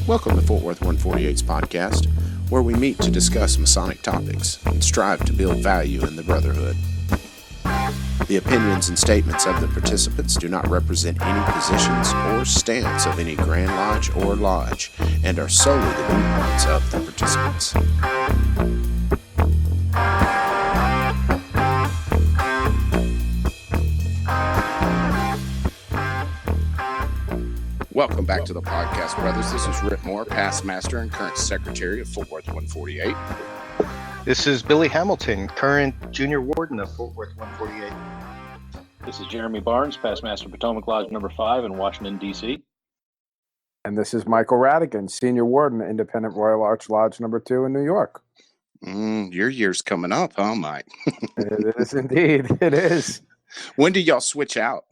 Welcome to Fort Worth 148's podcast, where we meet to discuss Masonic topics and strive to build value in the Brotherhood. The opinions and statements of the participants do not represent any positions or stance of any Grand Lodge or Lodge and are solely the viewpoints of the participants. Welcome back to the podcast, brothers. This is Rick Moore, past master and current secretary of Fort Worth 148. This is Billy Hamilton, current junior warden of Fort Worth 148. This is Jeremy Barnes, past master of Potomac Lodge number 5 in Washington, D.C. And this is Michael Radigan, senior warden, Independent Royal Arch Lodge number 2 in New York. Your year's coming up, huh, Mike? It is indeed. It is. When do y'all switch out?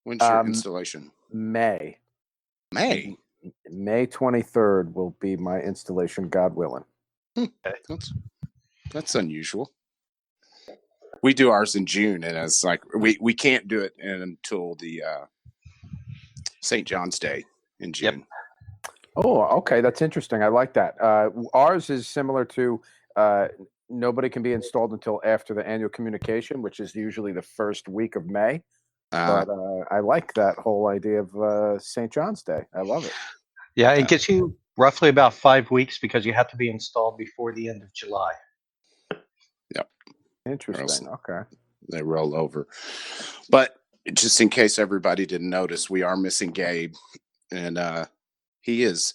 When's your installation? May 23rd will be my installation, God willing. That's unusual. We do ours in June, and it's like we can't do it until the St. John's Day in June. Yep. Oh, okay. That's interesting. I like that. Ours is similar to nobody can be installed until after the annual communication, which is usually the first week of May. But I like that whole idea of St. John's Day. I love it. Yeah, it gets you roughly about 5 weeks because you have to be installed before the end of July. Yep. Interesting. Okay. They roll over. But just in case everybody didn't notice, we are missing Gabe. And he is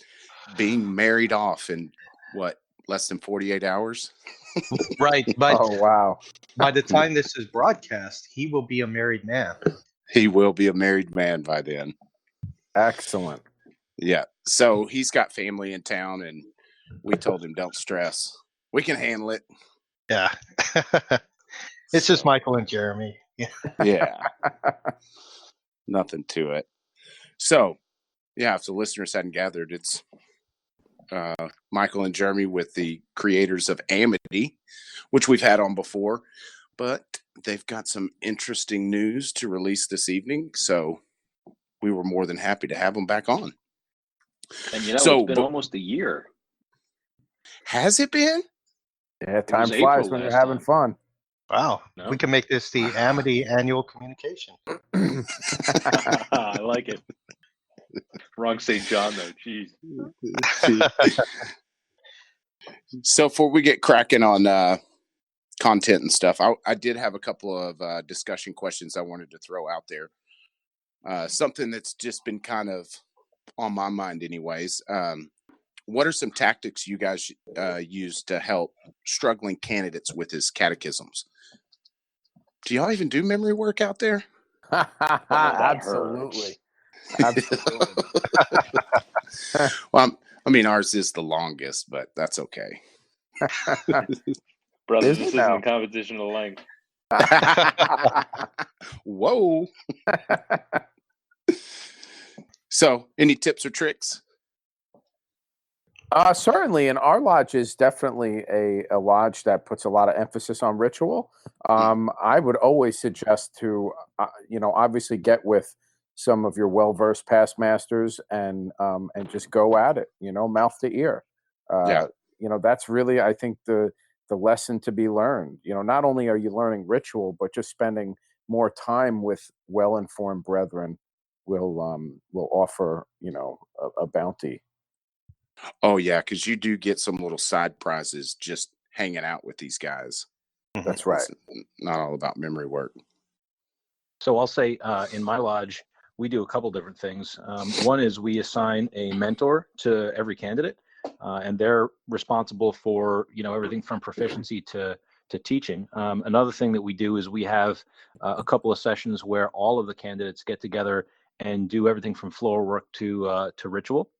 being married off in, less than 48 hours? Right. But oh, wow. By the time this is broadcast, he will be a married man. He will be a married man by then. Excellent. Yeah. So he's got family in town, and we told him, don't stress. We can handle it. Yeah. It's just Michael and Jeremy. Yeah. Nothing to it. So, yeah, if the listeners hadn't gathered, it's Michael and Jeremy with the creators of Amity, which we've had on before, but they've got some interesting news to release this evening, so we were more than happy to have them back on. And it's been almost a year. Has it been? Yeah, time flies when you're having fun. Wow. No? We can make this the Amity annual communication. I like it. Wrong St. John, though. Jeez. So before we get cracking on content and stuff, I did have a couple of discussion questions I wanted to throw out there. Something that's just been kind of on my mind anyways. What are some tactics you guys use to help struggling candidates with his catechisms? Do y'all even do memory work out there? Absolutely. Absolutely. Well, ours is the longest, but that's okay. Brother, this isn't a competition of length. Whoa. So, any tips or tricks? Certainly, and our lodge is definitely a lodge that puts a lot of emphasis on ritual. I would always suggest to, obviously get with some of your well-versed past masters and just go at it, mouth to ear. That's really, I think, the lesson to be learned. Not only are you learning ritual, but just spending more time with well-informed brethren will offer, a bounty. Oh, yeah, because you do get some little side prizes just hanging out with these guys. That's right. It's not all about memory work. So I'll say in my lodge, we do a couple different things. One is we assign a mentor to every candidate, and they're responsible for, everything from proficiency to teaching. Another thing that we do is we have a couple of sessions where all of the candidates get together and do everything from floor work to ritual.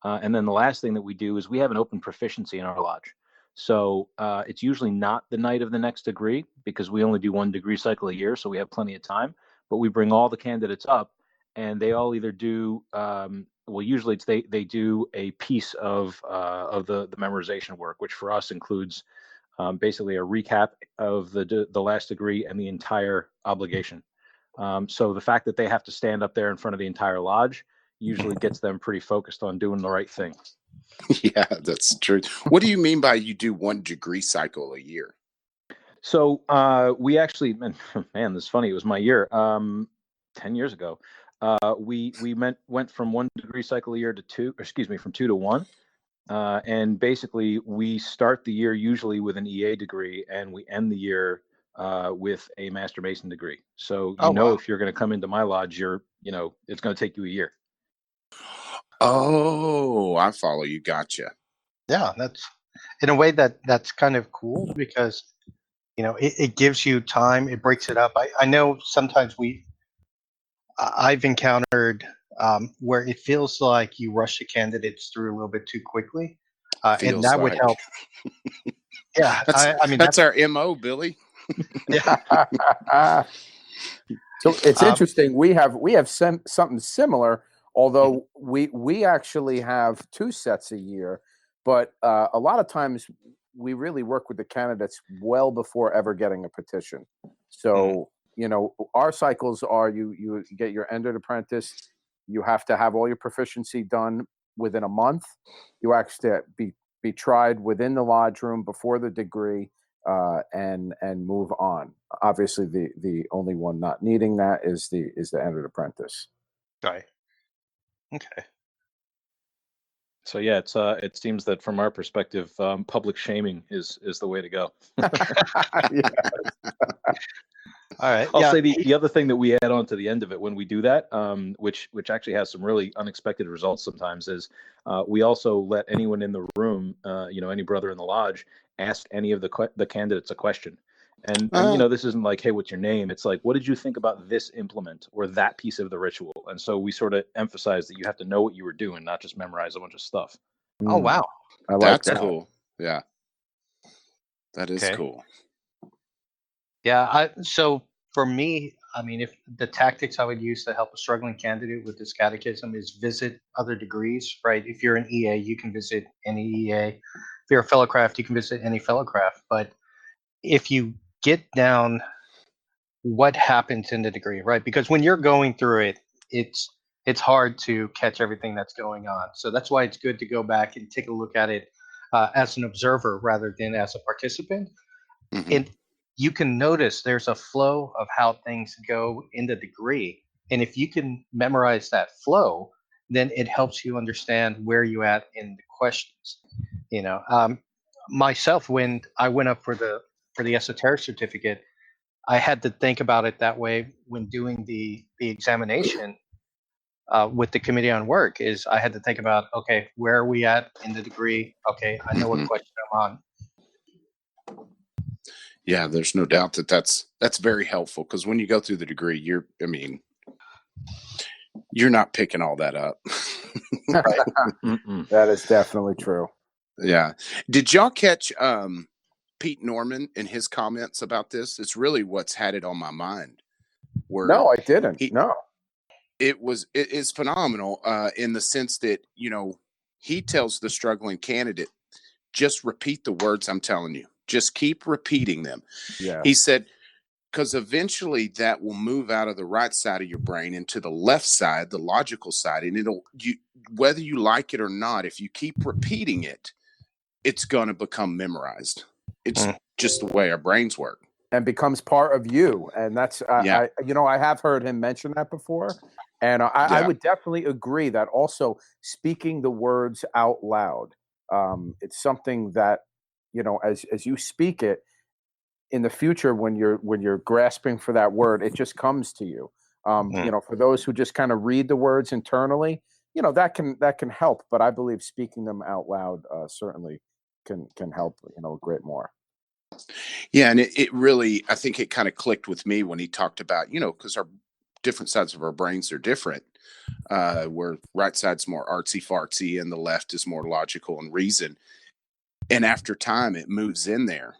And then the last thing that we do is we have an open proficiency in our lodge. So it's usually not the night of the next degree because we only do one degree cycle a year, so we have plenty of time. But we bring all the candidates up, and they all either do usually it's they do a piece of the memorization work, which for us includes basically a recap of the last degree and the entire obligation. So the fact that they have to stand up there in front of the entire lodge usually gets them pretty focused on doing the right thing. Yeah, that's true. What do you mean by you do 1 degree cycle a year? So we actually, man, this is funny. It was my year, 10 years ago. We went from 1 degree cycle a year to 2, from 2 to 1. And basically, we start the year usually with an EA degree, and we end the year with a Master Mason degree. So wow. if you're going to come into my lodge, it's going to take you a year. Oh, I follow you. Gotcha. Yeah, that's in a way that's kind of cool because it gives you time. It breaks it up. I know sometimes I've encountered where it feels like you rush the candidates through a little bit too quickly, and Feels that would like. help. Yeah, I mean That's our MO, Billy. yeah. So it's interesting. We have something similar, although we actually have 2 sets a year. But a lot of times we really work with the candidates well before ever getting a petition. So our cycles are you get your entered apprentice. You have to have all your proficiency done within a month. You actually be tried within the lodge room before the degree. And move on. Obviously, the only one not needing that is the entered apprentice. Right. Okay. So yeah, it seems that from our perspective, public shaming is the way to go. All right. I'll say the other thing that we add on to the end of it when we do that, which actually has some really unexpected results sometimes, is we also let anyone in the room, any brother in the lodge, ask any of the candidates a question. And this isn't like, hey, what's your name? It's like, what did you think about this implement or that piece of the ritual? And so we sort of emphasize that you have to know what you were doing, not just memorize a bunch of stuff. Oh, wow. I like That's that. cool. Yeah. That is cool. Yeah. So for me, I mean, if the tactics I would use to help a struggling candidate with this catechism is visit other degrees, right? If you're an EA, you can visit any EA. If you're a fellowcraft, you can visit any fellowcraft. But if you get down what happens in the degree, right? Because when you're going through it, it's hard to catch everything that's going on. So that's why it's good to go back and take a look at it as an observer rather than as a participant. And you can notice there's a flow of how things go in the degree. And if you can memorize that flow, then it helps you understand where you at in the questions. Myself, when I went up for the esoteric certificate, I had to think about it that way when doing the examination with the committee on work. Is I had to think about, okay, where are we at in the degree? Okay, I know what question I'm on. Yeah, there's no doubt that's very helpful because when you go through the degree, you're not picking all that up. That is definitely true. Yeah. Did y'all catch Pete Norman and his comments about this? It's really what's had it on my mind. No, I didn't. No. It is phenomenal in the sense that, he tells the struggling candidate, just repeat the words I'm telling you. Just keep repeating them. Yeah. He said, because eventually that will move out of the right side of your brain into the left side, the logical side. And whether you like it or not, if you keep repeating it, it's going to become memorized. It's just the way our brains work. And becomes part of you. And that's, I have heard him mention that before. And I would definitely agree that also speaking the words out loud, it's something that, as you speak it in the future, when you're grasping for that word, it just comes to you. For those who just kind of read the words internally, that can help. But I believe speaking them out loud certainly can help, a great more. Yeah, and it really, I think it kind of clicked with me when he talked about, because our different sides of our brains are different. Where right side's more artsy fartsy and the left is more logical and reason. And after time, it moves in there,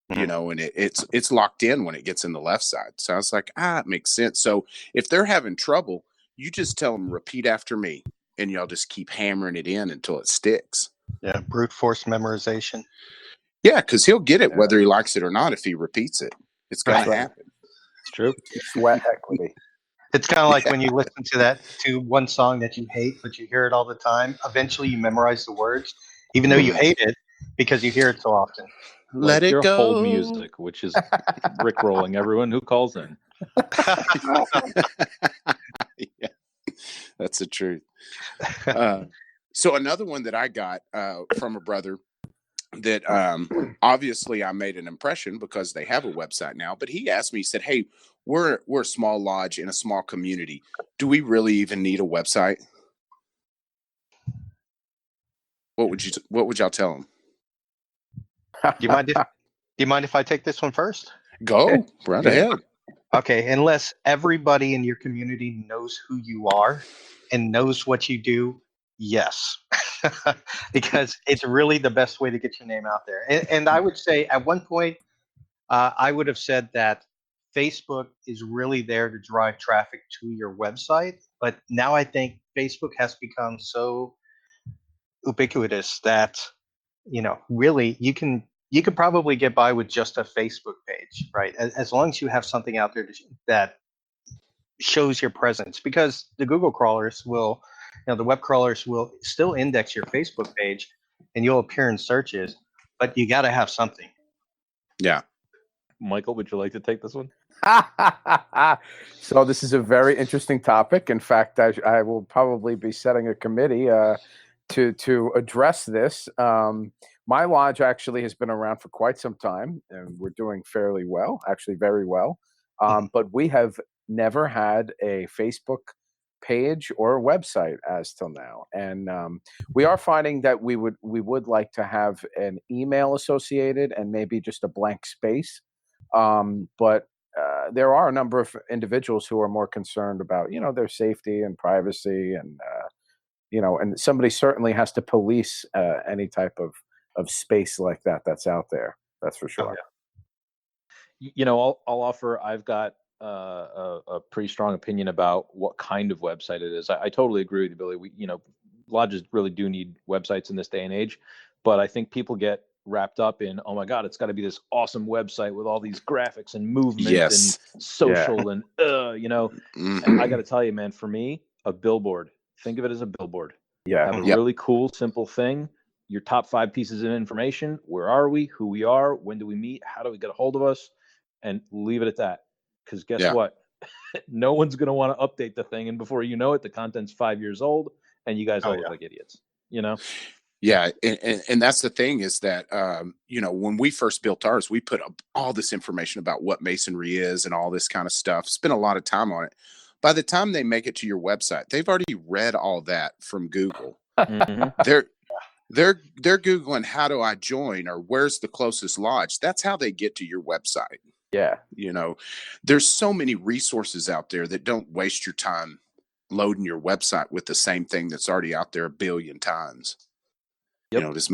and it's locked in when it gets in the left side. So I was like, it makes sense. So if they're having trouble, you just tell them, repeat after me, and y'all just keep hammering it in until it sticks. Yeah, brute force memorization. Yeah, because he'll get it Yeah. whether he likes it or not if he repeats it. It's going to Right. happen. It's true. Sweat equity. It's kind of like when you listen to one song that you hate, but you hear it all the time. Eventually, you memorize the words, even though you hate it, because you hear it so often. Let Like it your go. hold music, which is rickrolling everyone who calls in. Yeah, that's the truth. So another one that I got from a brother that obviously I made an impression because they have a website now, but he asked me, he said, "Hey, we're a small lodge in a small community. Do we really even need a website?" What would y'all tell him? Do you mind if I take this one first? Go right ahead. Okay, unless everybody in your community knows who you are and knows what you do, yes. Because it's really the best way to get your name out there. And I would say at one point, I would have said that Facebook is really there to drive traffic to your website. But now I think Facebook has become so ubiquitous that, really you can probably get by with just a Facebook page, right? As long as you have something out there that shows your presence, because the Google crawlers will, the web crawlers will still index your Facebook page and you'll appear in searches, but you got to have something. Yeah. Michael, would you like to take this one? So this is a very interesting topic. In fact, I will probably be setting a committee to address this. My lodge actually has been around for quite some time, and we're doing fairly well, actually very well. But we have never had a Facebook page or a website as till now, and we are finding that we would like to have an email associated and maybe just a blank space. But there are a number of individuals who are more concerned about, their safety and privacy, and and somebody certainly has to police any type of space like that that's out there. That's for sure. I'll offer. I've got a pretty strong opinion about what kind of website it is. I totally agree with you, Billy. Lodges really do need websites in this day and age, but I think people get wrapped up in, oh my God, it's got to be this awesome website with all these graphics and movement Yes. and social and I got to tell you, man, for me, a billboard. Think of it as a billboard. Yeah. Have a Yep. really cool, simple thing. Your top 5 pieces of information. Where are we? Who we are? When do we meet? How do we get a hold of us? And leave it at that. Because guess Yeah. what? No one's going to want to update the thing. And before you know it, the content's 5 years old and you guys all look like idiots, Yeah, and that's the thing is that when we first built ours, we put up all this information about what masonry is and all this kind of stuff. Spent a lot of time on it. By the time they make it to your website, they've already read all that from Google. Mhm. They're Googling, how do I join, or where's the closest lodge? That's how they get to your website. Yeah. There's so many resources out there that don't waste your time loading your website with the same thing that's already out there a billion times. Yep. Just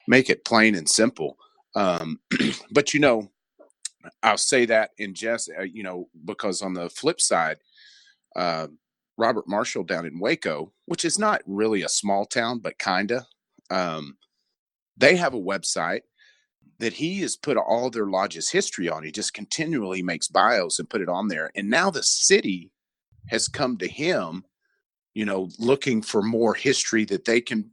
make it plain and simple. But I'll say that in jest, because on the flip side, Robert Marshall down in Waco, which is not really a small town, but kinda, they have a website that he has put all their lodge's history on. He just continually makes bios and put it on there. And now the city has come to him, looking for more history that they can,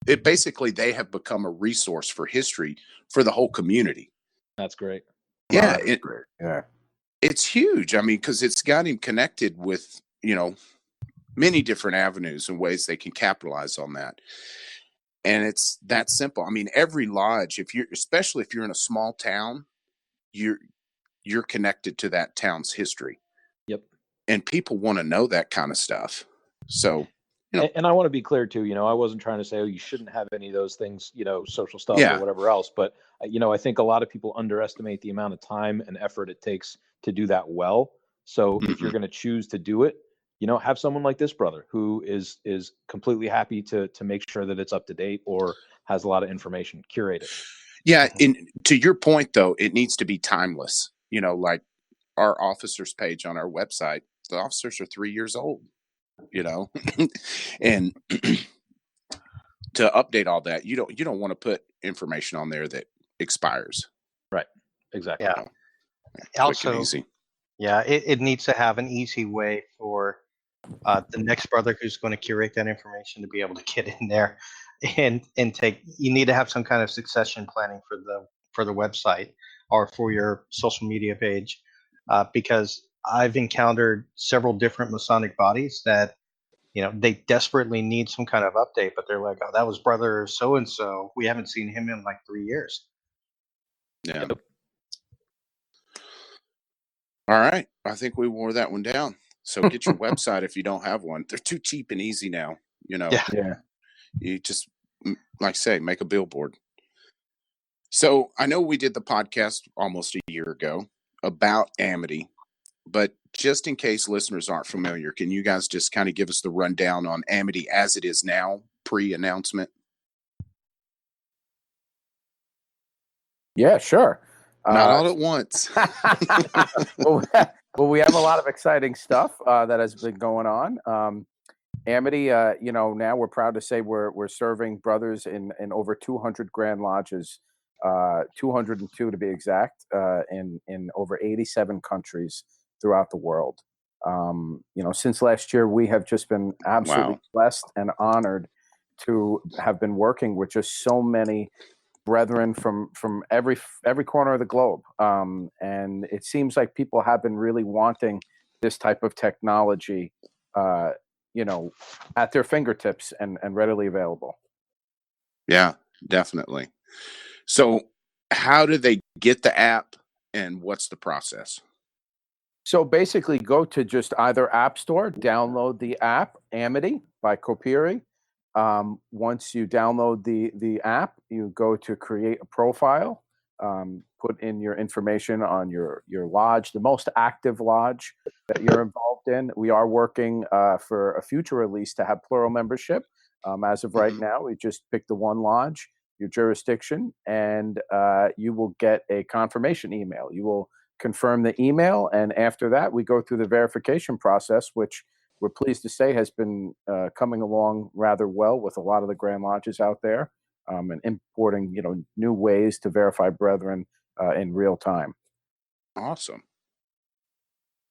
they have become a resource for history for the whole community. That's great. Yeah. Great. Yeah. It's huge. I mean, because it's got him connected with, many different avenues and ways they can capitalize on that. And it's that simple. I mean, every lodge, especially if you're in a small town, you're connected to that town's history. Yep. And people want to know that kind of stuff. So, and I want to be clear too, I wasn't trying to say, oh, you shouldn't have any of those things, social stuff Yeah. or whatever else. But, I think a lot of people underestimate the amount of time and effort it takes to do that well. So if you're going to choose to do it, have someone like this brother who is completely happy to make sure that it's up to date or has a lot of information, curate it. Yeah. And to your point though, it needs to be timeless, like our officers page on our website, the officers are 3 years old, and to update all that, you don't want to put information on there that expires. Right. Exactly. Yeah. Quick and Also, easy. yeah, it needs to have an easy way for the next brother who's going to curate that information to be able to get in there and take. You need to have some kind of succession planning for the website or for your social media page, because I've encountered several different Masonic bodies that they desperately need some kind of update, but they're like, oh, that was brother so and so. We haven't seen him in like 3 years. Yeah. All right. I think we wore that one down. So get your website if you don't have one. They're too cheap and easy now. Yeah. Yeah. You just, like I say, make a billboard. So I know we did the podcast almost a year ago about Amity, but just in case listeners aren't familiar, can you guys just kind of give us the rundown on Amity as it is now, pre-announcement? Yeah, sure. Not all at once. Well, we have a lot of exciting stuff that has been going on. Amity, now we're proud to say we're serving brothers in over 200 Grand Lodges, 202 to be exact, in over 87 countries throughout the world. Since last year, we have just been absolutely Wow. blessed and honored to have been working with just so many brethren from every corner of the globe, and it seems like people have been really wanting this type of technology, uh, at their fingertips and readily available. Yeah, definitely. So how do they get the app and what's the process? So basically, go to just either App Store, download the app Amity by Kopiri. Once you download the app, you go to create a profile, put in your information on your lodge, the most active lodge that you're involved in. We are working for a future release to have plural membership. As of right now, we just pick the one lodge, your jurisdiction, and you will get a confirmation email. You will confirm the email, and after that, we go through the verification process, which we're pleased to say has been coming along rather well with a lot of the Grand Lodges out there, and importing new ways to verify brethren in real time. Awesome.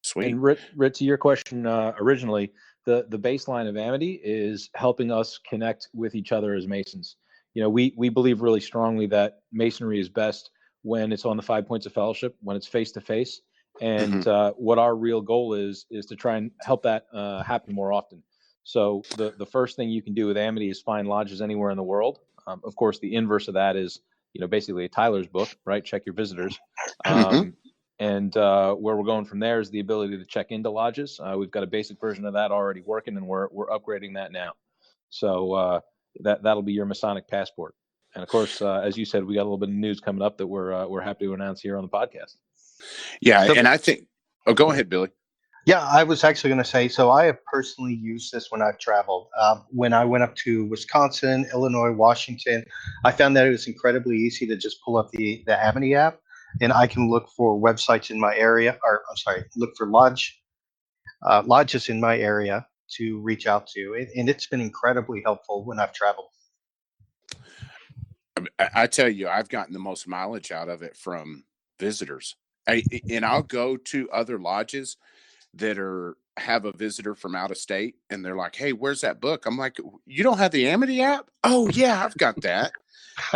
Sweet. And Rit, to your question originally, the baseline of Amity is helping us connect with each other as Masons. We believe really strongly that Masonry is best when it's on the 5 points of fellowship, when it's face to face. And what our real goal is to try and help that happen more often. So the first thing you can do with Amity is find lodges anywhere in the world. Of course, the inverse of that is, basically a Tyler's book, right? Check your visitors. And where we're going from there is the ability to check into lodges. We've got a basic version of that already working, and we're upgrading that now. So that'll be your Masonic passport. And of course, as you said, we got a little bit of news coming up that we're happy to announce here on the podcast. Yeah, and I think. Oh, go ahead, Billy. Yeah, I was actually going to say, so I have personally used this when I've traveled. When I went up to Wisconsin, Illinois, Washington, I found that it was incredibly easy to just pull up the Amity app, and I can look for websites in my area, or I'm sorry, look for lodges in my area to reach out to, and it's been incredibly helpful when I've traveled. I tell you, I've gotten the most mileage out of it from visitors. And I'll go to other lodges that have a visitor from out of state, and they're like, "Hey, where's that book?" I'm like, "You don't have the Amity app?" "Oh yeah, I've got that."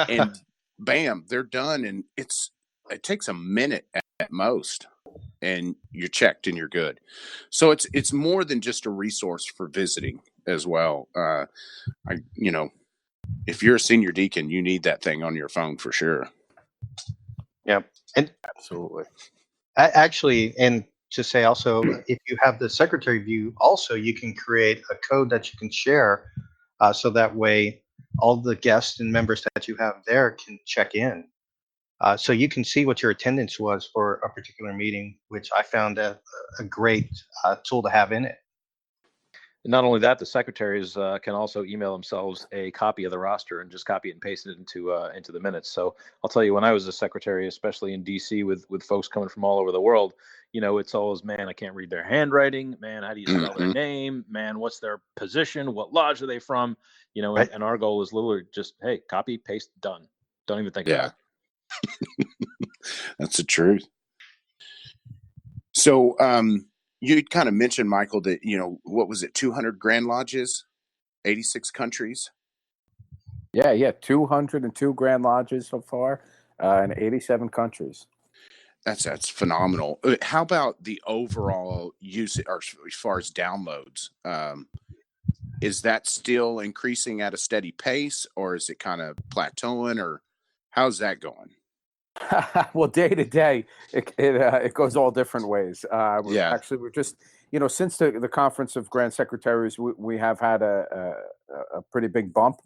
And bam, they're done, and it takes a minute at most, and you're checked and you're good. So it's more than just a resource for visiting as well. If you're a senior deacon, you need that thing on your phone for sure. Yeah, and Absolutely. actually, and to say also, if you have the secretary view, also you can create a code that you can share, so that way all the guests and members that you have there can check in. So you can see what your attendance was for a particular meeting, which I found a great tool to have in it. And not only that, the secretaries can also email themselves a copy of the roster and just copy it and paste it into the minutes. So I'll tell you, when I was a secretary, especially in DC with folks coming from all over the world, it's always, man, I can't read their handwriting. Man, how do you spell their name? Man, what's their position? What lodge are they from? Right. And our goal is literally just, hey, copy, paste, done. Don't even think about it. That's the truth. So, you kind of mentioned, Michael, that, what was it, 200 Grand Lodges, 86 countries? Yeah, 202 Grand Lodges so far, in 87 countries. That's phenomenal. How about the overall use, or as far as downloads? Is that still increasing at a steady pace, or is it kind of plateauing, or how's that going? Well, day to day, it goes all different ways. Yeah, We're just, since the Conference of Grand Secretaries, we have had a pretty big bump.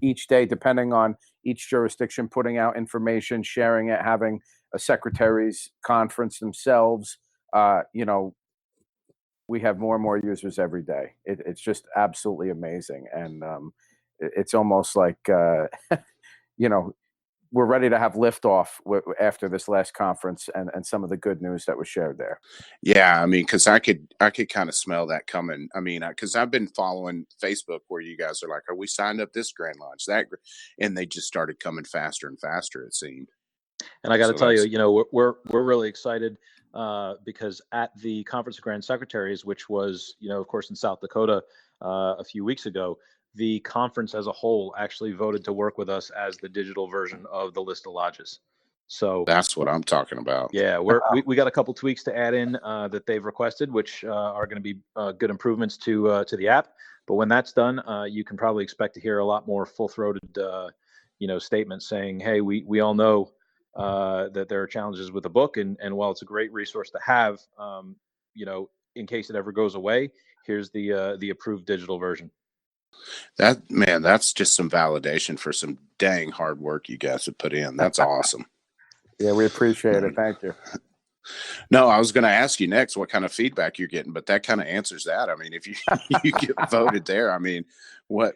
Each day, depending on each jurisdiction putting out information, sharing it, having a secretaries conference themselves. We have more and more users every day. It's just absolutely amazing, and it's almost like you know we're ready to have liftoff after this last conference and some of the good news that was shared there. yeah. I mean, because I could kind of smell that coming. I mean, because I've been following Facebook where you guys are like, "Are we signed up this Grand Lodge and they just started coming faster and faster. It seemed. And I got to So tell you, that's we're really excited because at the Conference of Grand Secretaries, which was, of course, in South Dakota a few weeks ago, the conference as a whole actually voted to work with us as the digital version of the list of lodges. So that's what I'm talking about. yeah, we got a couple tweaks to add in that they've requested, which are going to be good improvements to the app. But when that's done, you can probably expect to hear a lot more full-throated, statements saying, "Hey, we all know that there are challenges with the book, and while it's a great resource to have, in case it ever goes away, here's the approved digital version." That man, that's just some validation for some dang hard work you guys have put in. That's awesome. Yeah, we appreciate it. Thank you. No, I was going to ask you next what kind of feedback you're getting, but that kind of answers that. I mean, if you you get voted there, I mean, what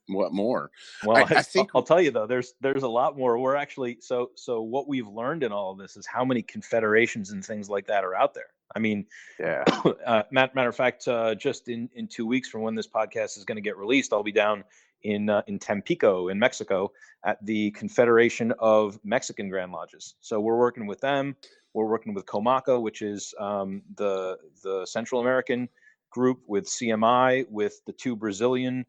more? Well, I think I'll tell you though, there's a lot more. We're actually so what we've learned in all of this is how many confederations and things like that are out there. I mean, Yeah. matter of fact, just in 2 weeks from when this podcast is going to get released, I'll be down in Tampico in Mexico at the Confederation of Mexican Grand Lodges. So we're working with them. We're working with Comaca, which is the Central American group, with CMI, with the two Brazilian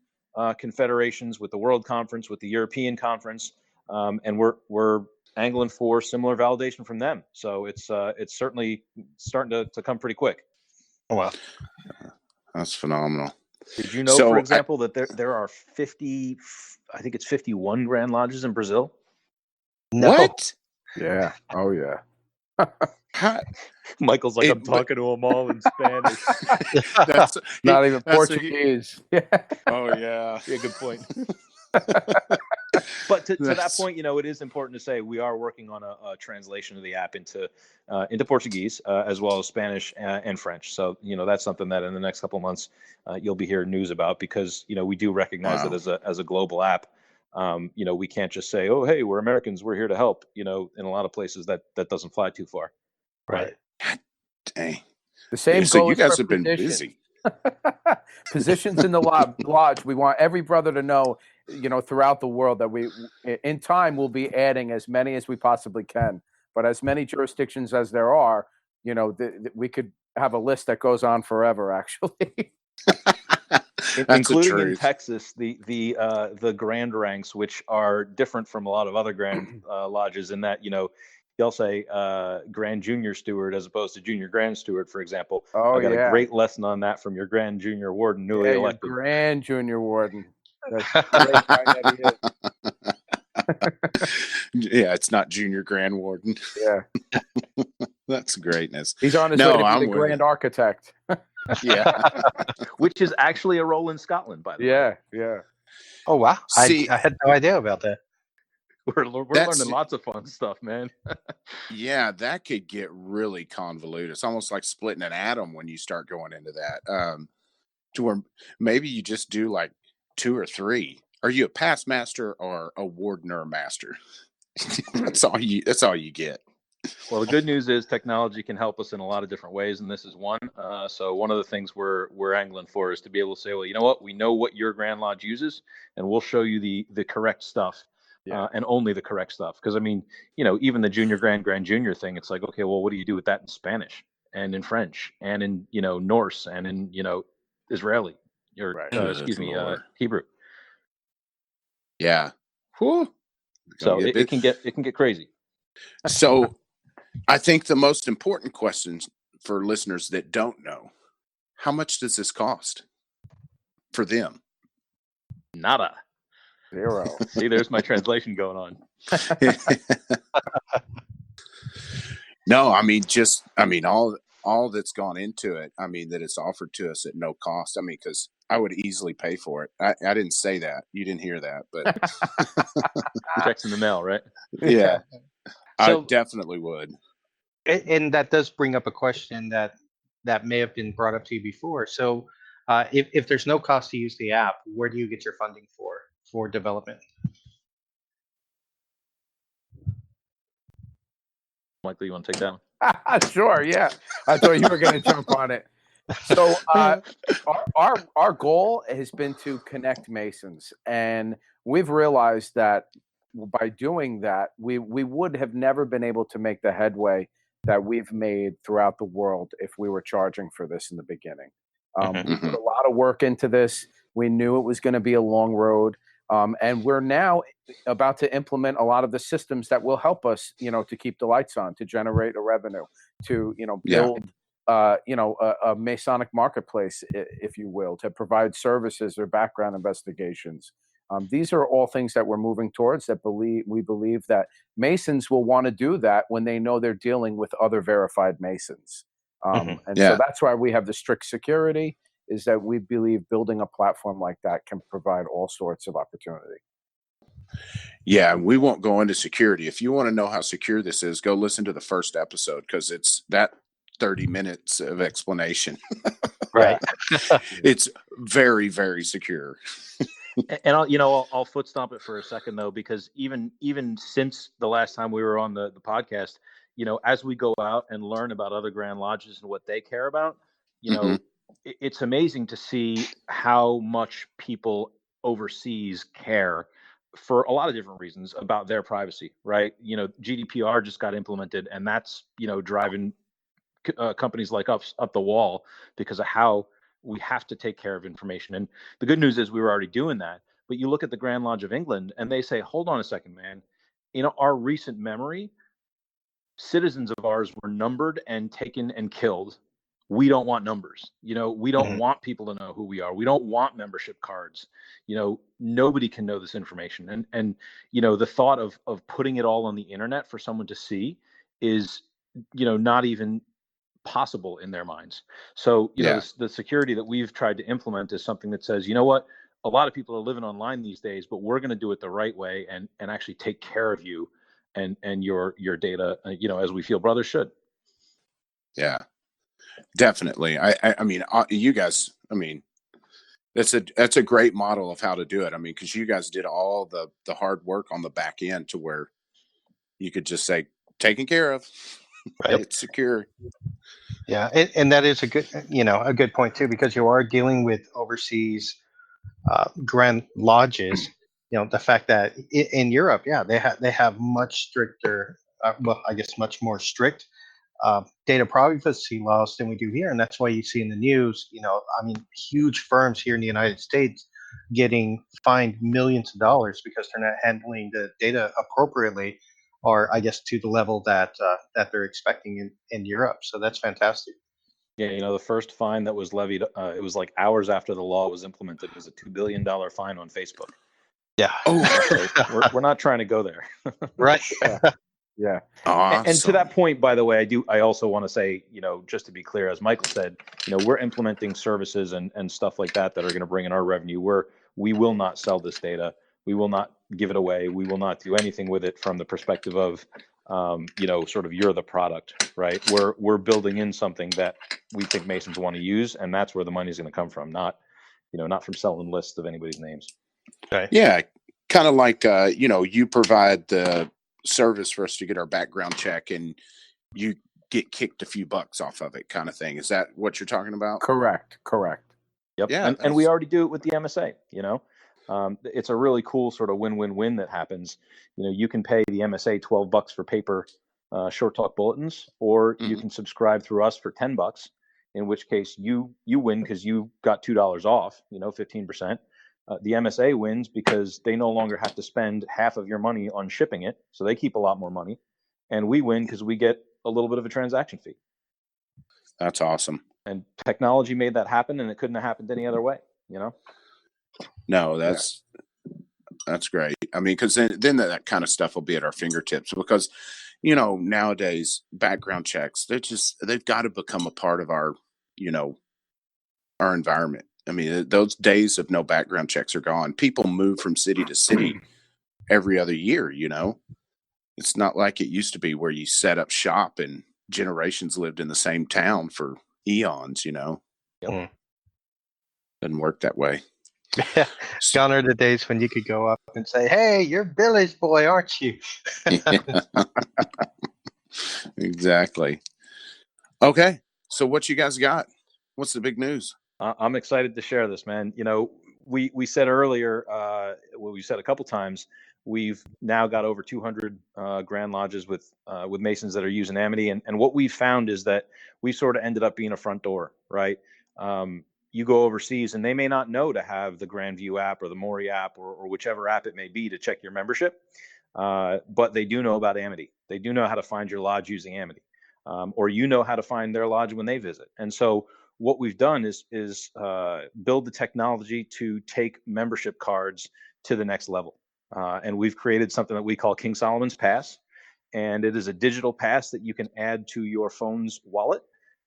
confederations, with the World Conference, with the European Conference, and we're angling for similar validation from them. So it's certainly starting to come pretty quick. Oh, wow. that's phenomenal. Did you know, for example, that there are 50, I think it's 51 Grand Lodges in Brazil? No. What? Yeah. Oh, yeah. How, Michael's like, I'm talking to them all in Spanish. that's Not even that's Portuguese. Yeah. oh yeah, Yeah, good point. But to that point, it is important to say we are working on a translation of the app into Portuguese as well as Spanish and French. So that's something that in the next couple of months you'll be hearing news about, because we do recognize Wow. it as a global app. We can't just say, oh, hey, we're Americans, we're here to help. In a lot of places that doesn't fly too far. Right. Dang. The same So you goes guys for have been positions. busy. Positions in the lodge. We want every brother to know, throughout the world, that we, in time, will be adding as many as we possibly can. But as many jurisdictions as there are, we could have a list that goes on forever, actually. That's Including the in truth. Texas, the grand ranks, which are different from a lot of other grand lodges, in that they'll say Grand Junior Steward as opposed to Junior Grand Steward, for example. Oh, I got yeah. a great lesson on that from your Grand Junior Warden, newly Yeah, your elected. Grand Junior Warden. That's great guy that he is. Yeah, it's not Junior Grand Warden. Yeah. That's greatness. He's on his way to be I'm the with Grand you. Architect. Yeah. Which is actually a role in Scotland, by the way. Yeah. Oh, wow. See, I had no idea about that. We're That's- learning lots of fun stuff, man. yeah, that could get really convoluted. It's almost like splitting an atom when you start going into that. To where maybe you just do like 2 or 3. Are you a past master or a warden or a master? That's all you get. Well, the good news is technology can help us in a lot of different ways, and this is one. So one of the things we're angling for is to be able to say, well, you know what? We know what your Grand Lodge uses, and we'll show you the correct stuff. and only the correct stuff. Because I mean, even the junior grand junior thing, it's like, okay, well, what do you do with that in Spanish and in French and in Norse and in Israeli or Right. excuse me, Lord. Hebrew. Yeah. Whew. So it can get crazy. So I think the most important questions for listeners that don't know, how much does this cost for them? Nada. 0. See, there's my translation going on. No, I mean, all that's gone into it. I mean, that it's offered to us at no cost. I mean, because I would easily pay for it. I didn't say that. You didn't hear that, but Checks in the mail, right? yeah, So- I definitely would. And that does bring up a question that may have been brought up to you before. So, if there's no cost to use the app, where do you get your funding for development? Michael, you want to take that one? Sure, yeah. I thought you were going to jump on it. So our goal has been to connect Masons, and we've realized that by doing that, we would have never been able to make the headway that we've made throughout the world if we were charging for this in the beginning. We put a lot of work into this. We knew it was going to be a long road. And we're now about to implement a lot of the systems that will help us, to keep the lights on, to generate a revenue, to, build, a Masonic marketplace, if you will, to provide services or background investigations. These are all things that we're moving towards that we believe that Masons will want to do that when they know they're dealing with other verified Masons. So that's why we have the strict security, is that we believe building a platform like that can provide all sorts of opportunity. Yeah, we won't go into security. If you want to know how secure this is, go listen to the first episode, because it's that 30 minutes of explanation. Right. It's very, very secure. And I'll foot stomp it for a second though, because even since the last time we were on the podcast, as we go out and learn about other Grand Lodges and what they care about, it's amazing to see how much people overseas care for a lot of different reasons about their privacy, right? GDPR just got implemented, and that's driving companies like us up the wall because of how we have to take care of information. And the good news is we were already doing that. But you look at the Grand Lodge of England and they say, hold on a second, man. Our recent memory, citizens of ours were numbered and taken and killed. We don't want numbers. We don't want people to know who we are. We don't want membership cards. Nobody can know this information. And the thought of putting it all on the internet for someone to see is, not even possible in their minds. So, the security that we've tried to implement is something that says, you know what, a lot of people are living online these days, but we're going to do it the right way and actually take care of you and your data, as we feel brothers should. Yeah, definitely. I mean, you guys, I mean, that's a great model of how to do it. I mean, because you guys did all the hard work on the back end to where you could just say, taken care of. Right. It's secure. Yeah, and that is a good point too, because you are dealing with overseas Grand Lodges. The fact that in Europe, they have much stricter, I guess much more strict data privacy laws than we do here, and that's why you see in the news, huge firms here in the United States getting fined millions of dollars because they're not handling the data appropriately, or I guess to the level that they're expecting in Europe. So that's fantastic. Yeah, the first fine that was levied, it was like hours after the law was implemented. It was a $2 billion fine on Facebook. Yeah. So we're not trying to go there. Right. Yeah. Awesome. And to that point, by the way, I also want to say, just to be clear, as Michael said, we're implementing services and stuff like that are going to bring in our revenue. We will not sell this data. We will not give it away. We will not do anything with it from the perspective of, sort of you're the product, right? We're building in something that we think Masons want to use, and that's where the money is going to come from, not from selling lists of anybody's names. Okay. Yeah, kind of like you provide the service for us to get our background check, and you get kicked a few bucks off of it, kind of thing. Is that what you're talking about? Correct. Yep. Yeah, And we already do it with the MSA. It's a really cool sort of win-win-win that happens. You can pay the MSA $12 for paper short talk bulletins, or you can subscribe through us for $10, in which case you win because you got $2 off, 15%. The MSA wins because they no longer have to spend half of your money on shipping it, so they keep a lot more money, and we win because we get a little bit of a transaction fee. That's awesome. And technology made that happen, and it couldn't have happened any other way. No, that's great. I mean, because then that kind of stuff will be at our fingertips, because nowadays background checks, they've got to become a part of our our environment. I mean, those days of no background checks are gone. People move from city to city every other year. It's not like it used to be where you set up shop and generations lived in the same town for eons. Yep. Doesn't work that way. Gone are the days when you could go up and say, "Hey, you're Billy's boy, aren't you?" Exactly. Okay, so what you guys got? What's the big news? I'm excited to share this, man. We said earlier, we said a couple times, we've now got over 200 Grand Lodges with Masons that are using Amity, and what we found is that we sort of ended up being a front door, right? You go overseas and they may not know to have the Grandview app or the Maury app or whichever app it may be to check your membership, but they do know about Amity. They do know how to find your lodge using Amity, or how to find their lodge when they visit. And so what we've done is build the technology to take membership cards to the next level. And we've created something that we call King Solomon's Pass. And it is a digital pass that you can add to your phone's wallet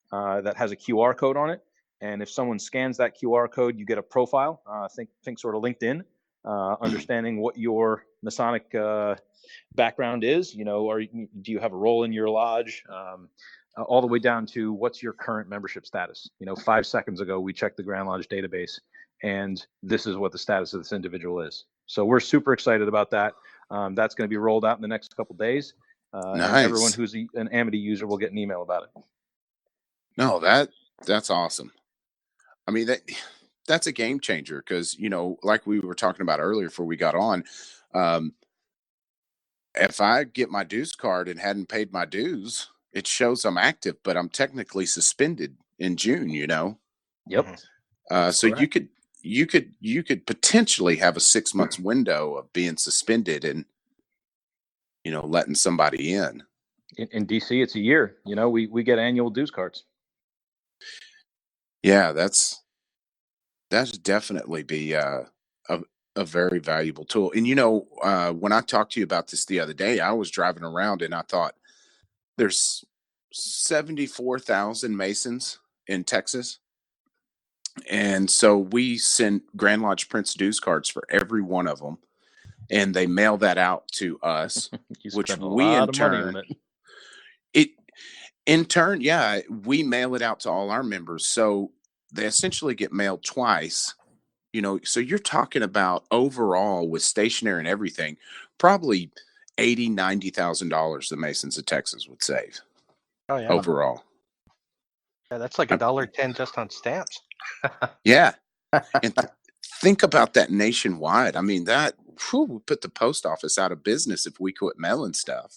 that has a QR code on it. And if someone scans that QR code, you get a profile. Think sort of LinkedIn, understanding what your Masonic background is. Do you have a role in your lodge? All the way down to what's your current membership status. 5 seconds ago, we checked the Grand Lodge database, and this is what the status of this individual is. So we're super excited about that. That's going to be rolled out in the next couple of days. Nice. And everyone who's an Amity user will get an email about it. No, that's awesome. I mean, that's a game changer, because, like we were talking about earlier before we got on, if I get my dues card and hadn't paid my dues, it shows I'm active, but I'm technically suspended in June, Yep. So you could potentially have a 6 months window of being suspended and, letting somebody in. In DC, it's a year. We get annual dues cards. Yeah, that's definitely be a very valuable tool. And when I talked to you about this the other day, I was driving around and I thought there's 74,000 Masons in Texas, and so we send Grand Lodge Prince dues cards for every one of them, and they mail that out to us, which we in turn we mail it out to all our members. So they essentially get mailed twice, so you're talking about overall with stationery and everything, probably $80,000-$90,000 the Masons of Texas would save. Oh yeah. Overall. Yeah, that's like $1.10 just on stamps. Yeah. And think about that nationwide. I mean, would put the post office out of business if we quit mailing stuff.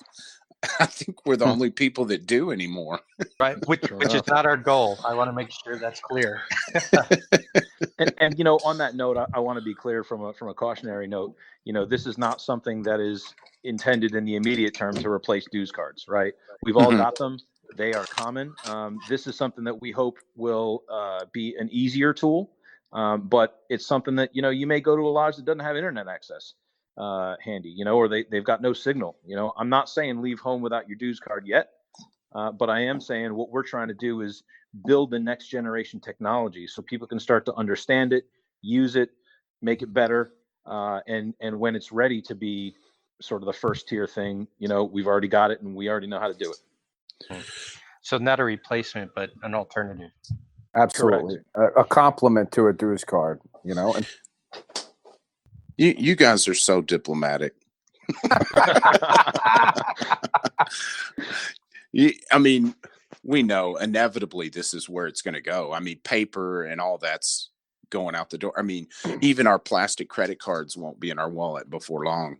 I think we're the only people that do anymore. Right, which is not our goal. I want to make sure that's clear. and on that note, I want to be clear from a cautionary note. This is not something that is intended in the immediate term to replace dues cards, right? We've all got them. They are common. This is something that we hope will be an easier tool, but it's something that you may go to a lodge that doesn't have internet access handy, or they've got no signal. I'm not saying leave home without your dues card yet, but I am saying what we're trying to do is build the next generation technology so people can start to understand it, use it, make it better, and when it's ready to be sort of the first tier thing, we've already got it and we already know how to do it. So not a replacement, but an alternative. Absolutely. A complement to a dues card, and you guys are so diplomatic. I mean, we know inevitably this is where it's going to go. I mean, paper and all that's going out the door. I mean, even our plastic credit cards won't be in our wallet before long,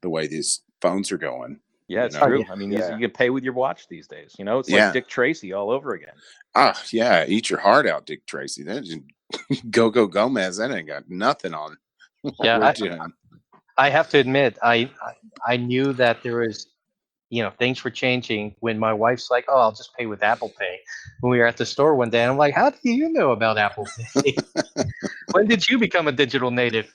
the way these phones are going. Yeah, you it's know? true. I mean, you can pay with your watch these days. You know, it's Yeah. like Dick Tracy all over again. Ah, yeah, eat your heart out, Dick Tracy. That just Go Gomez. That ain't got nothing on what we're doing. I have to admit, I knew that there was, things were changing when my wife's like, "Oh, I'll just pay with Apple Pay." When we were at the store one day, and I'm like, "How do you know about Apple Pay? When did you become a digital native?"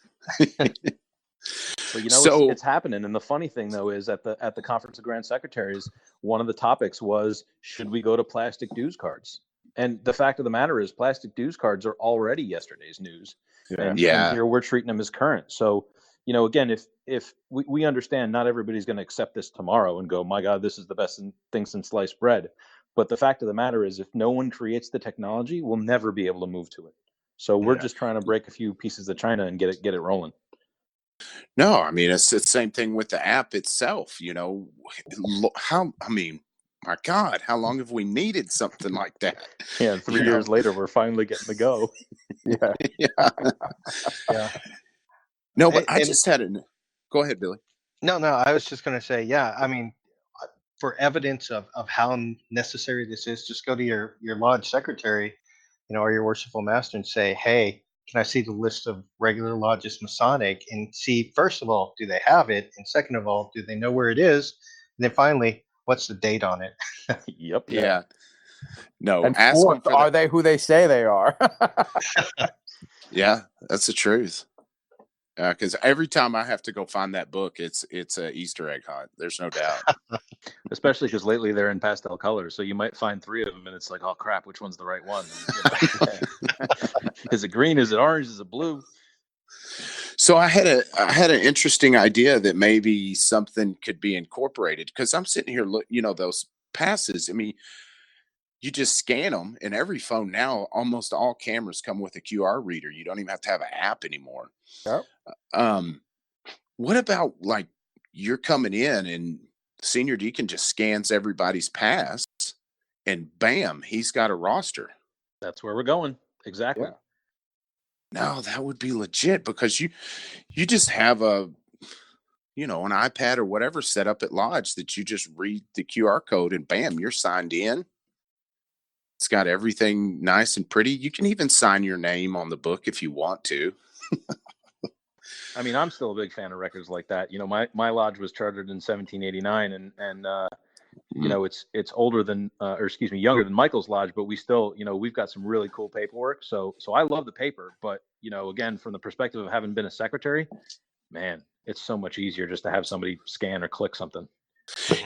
But it's happening. And the funny thing though is at the Conference of Grand Secretaries, one of the topics was, should we go to plastic dues cards? And the fact of the matter is, plastic dues cards are already yesterday's news. And here we're treating them as current. So, again, if we understand not everybody's going to accept this tomorrow and go, my God, this is the best thing since sliced bread. But the fact of the matter is, if no one creates the technology, we'll never be able to move to it. So we're just trying to break a few pieces of China and get it rolling. No, I mean, it's the same thing with the app itself. My God, how long have we needed something like that? Yeah, 3 years later, we're finally getting to go. Yeah. No, but I just had go ahead, Billy. No, I was just going to say, I mean, for evidence of how necessary this is, just go to your lodge secretary, or your worshipful master, and say, "Hey, can I see the list of regular lodges Masonic?" And see, first of all, do they have it? And second of all, do they know where it is? And then finally, what's the date on it? Yep. Yeah. No, and ask fourth, them are they who they say they are? Yeah, that's the truth. Because every time I have to go find that book, it's a Easter egg hunt. There's no doubt. Especially because lately they're in pastel colors, so you might find 3 of them, and it's like, oh crap, which one's the right one? Is it green? Is it orange? Is it blue? So I had an interesting idea that maybe something could be incorporated, because I'm sitting here, those passes. I mean, you just scan them, and every phone now, almost all cameras come with a QR reader. You don't even have to have an app anymore. Yep. What about, like, you're coming in and senior deacon just scans everybody's pass, and bam, he's got a roster. That's where we're going. Exactly. Yeah. No, that would be legit, because you just have an iPad or whatever set up at lodge that you just read the QR code, and bam, you're signed in. It's got everything nice and pretty. You can even sign your name on the book if you want to. I mean, I'm still a big fan of records like that. My lodge was chartered in 1789, and it's older than, younger than Michael's lodge, but we still, we've got some really cool paperwork. So I love the paper, but again, from the perspective of having been a secretary, man, it's so much easier just to have somebody scan or click something.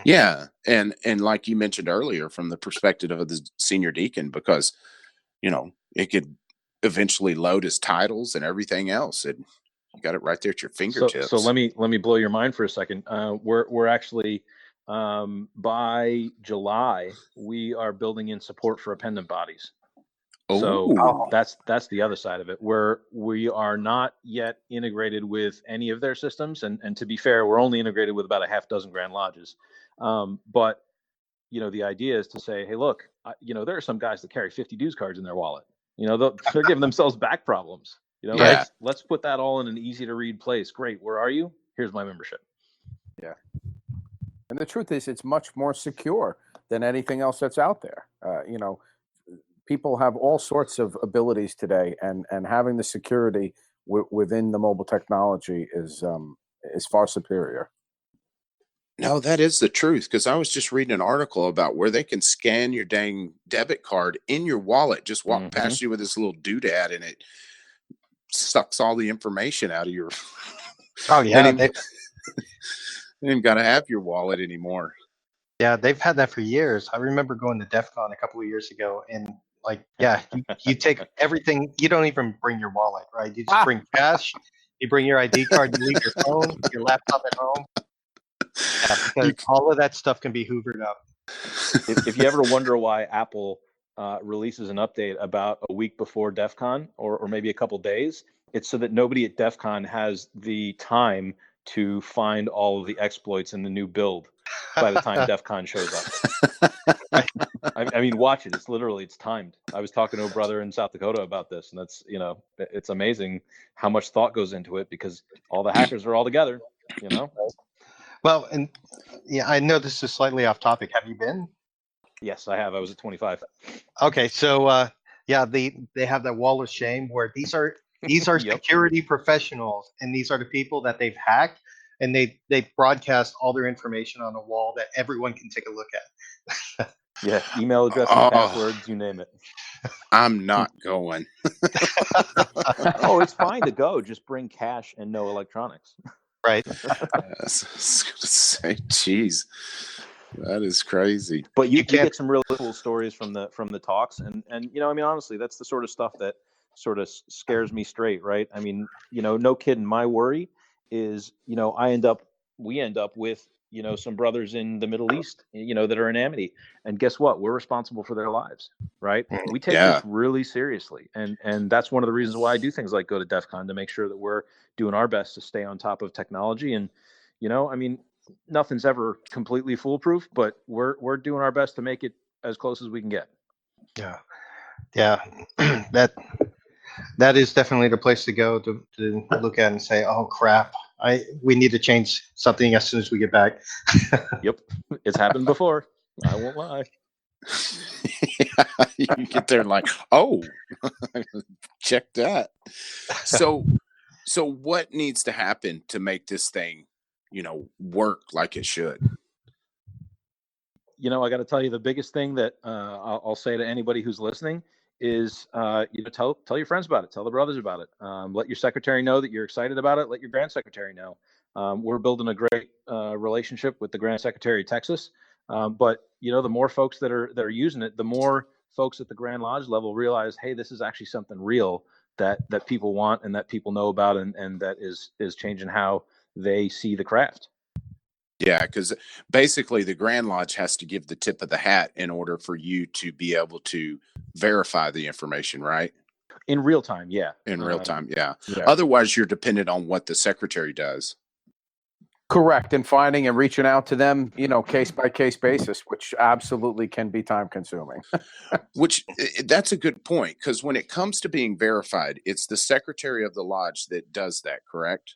Yeah, and like you mentioned earlier, from the perspective of the senior deacon, because it could eventually load his titles and everything else, and you got it right there at your fingertips. So let me blow your mind for a second. We're actually by July we are building in support for appendant bodies. So that's the other side of it, where we are not yet integrated with any of their systems, and to be fair, we're only integrated with about a half dozen Grand Lodges. But the idea is to say, hey, look, there are some guys that carry 50 dues cards in their wallet. They're giving themselves back problems. Let's put that all in an easy to read place. Great, where are you? Here's my membership. Yeah. And the truth is, it's much more secure than anything else that's out there. People have all sorts of abilities today, and having the security within the mobile technology is far superior. No, that is the truth, because I was just reading an article about where they can scan your dang debit card in your wallet, just walk past you with this little doodad, and it sucks all the information out of your. Oh yeah, they ain't got to have your wallet anymore. Yeah, they've had that for years. I remember going to DEF CON a couple of years ago, and you take everything. You don't even bring your wallet, right? You just bring cash. You bring your ID card. You leave your phone, your laptop at home. Yeah, because all of that stuff can be hoovered up. If you ever wonder why Apple releases an update about a week before DEF CON, or maybe a couple days, it's so that nobody at DEF CON has the time to find all of the exploits in the new build by the time DEF CON shows up. I mean, watch it. It's timed. I was talking to a brother in South Dakota about this, and that's, it's amazing how much thought goes into it because all the hackers are all together, Well, and yeah, I know this is slightly off topic. Have you been? Yes, I have. I was at 25. Okay, so yeah, they have that wall of shame where these are Yep. security professionals, and these are the people that they've hacked, and they broadcast all their information on a wall that everyone can take a look at. Yeah, email addresses, Oh, passwords, you name it. I'm not going. Oh, it's fine to go. Just bring cash and no electronics. Right. I was gonna say, geez, that is crazy. But you can't- get some really cool stories from the talks, and I mean, honestly, that's the sort of stuff that sort of scares me straight, right? I mean, no kidding. My worry is, we end up with some brothers in the Middle East, that are in Amity, and guess what? We're responsible for their lives, right? We take Yeah. this really seriously, and that's one of the reasons why I do things like go to DEF CON to make sure that we're doing our best to stay on top of technology. And I mean, nothing's ever completely foolproof, but we're doing our best to make it as close as we can get. Yeah, that is definitely the place to go to look at and say, oh crap, we need to change something as soon as we get back. Yep, it's happened before. I won't lie. You get there and like, oh, check that. So what needs to happen to make this thing, work like it should? I got to tell you, the biggest thing that I'll say to anybody who's listening is, tell your friends about it, tell the brothers about it, let your secretary know that you're excited about it, let your Grand Secretary know. We're building a great relationship with the Grand Secretary of Texas, but the more folks that are using it, the more folks at the Grand Lodge level realize, hey, this is actually something real that people want and that people know about, and that is changing how they see the craft. Yeah, because basically the Grand Lodge has to give the tip of the hat in order for you to be able to verify the information, right? In real time, yeah. In real time, yeah. Yeah. Otherwise, you're dependent on what the secretary does. Correct. And finding and reaching out to them, case by case basis, which absolutely can be time consuming. Which that's a good point, because when it comes to being verified, it's the secretary of the lodge that does that, correct?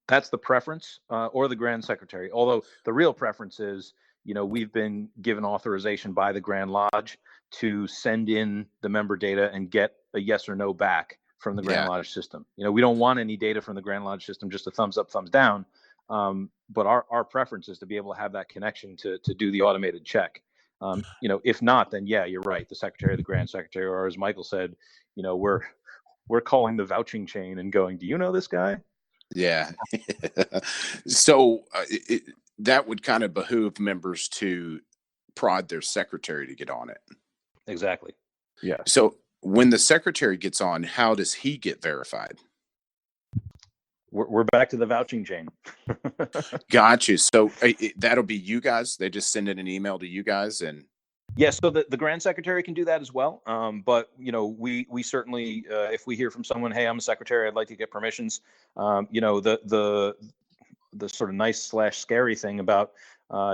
That's the preference, or the Grand Secretary. Although the real preference is, we've been given authorization by the Grand Lodge to send in the member data and get a yes or no back from the Grand Lodge system. We don't want any data from the Grand Lodge system, just a thumbs up, thumbs down. But our preference is to be able to have that connection to do the automated check. If not, then yeah, you're right. The Secretary, the Grand Secretary, or as Michael said, we're calling the vouching chain and going, do you know this guy? Yeah. So that would kind of behoove members to prod their secretary to get on it. Exactly. Yeah. So when the secretary gets on, how does he get verified? We're back to the vouching chain. Got you. So that'll be you guys. They just send in an email to you guys, and yes, so the Grand Secretary can do that as well. But we certainly, if we hear from someone, hey, I'm a secretary, I'd like to get permissions. The sort of nice / scary thing about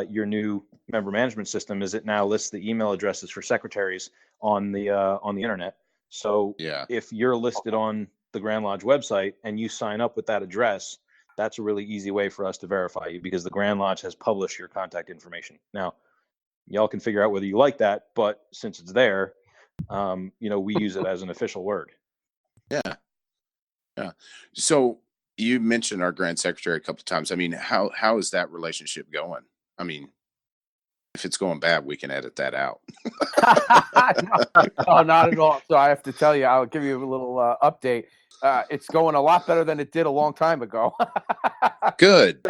your new member management system is it now lists the email addresses for secretaries on the internet. So yeah, if you're listed on the Grand Lodge website and you sign up with that address, that's a really easy way for us to verify you, because the Grand Lodge has published your contact information. Now, y'all can figure out whether you like that, but since it's there, we use it as an official word. Yeah. So you mentioned our Grand Secretary a couple of times. I mean, how is that relationship going? I mean, if it's going bad, we can edit that out. No, not at all. So I have to tell you, I'll give you a little update. It's going a lot better than it did a long time ago. Good.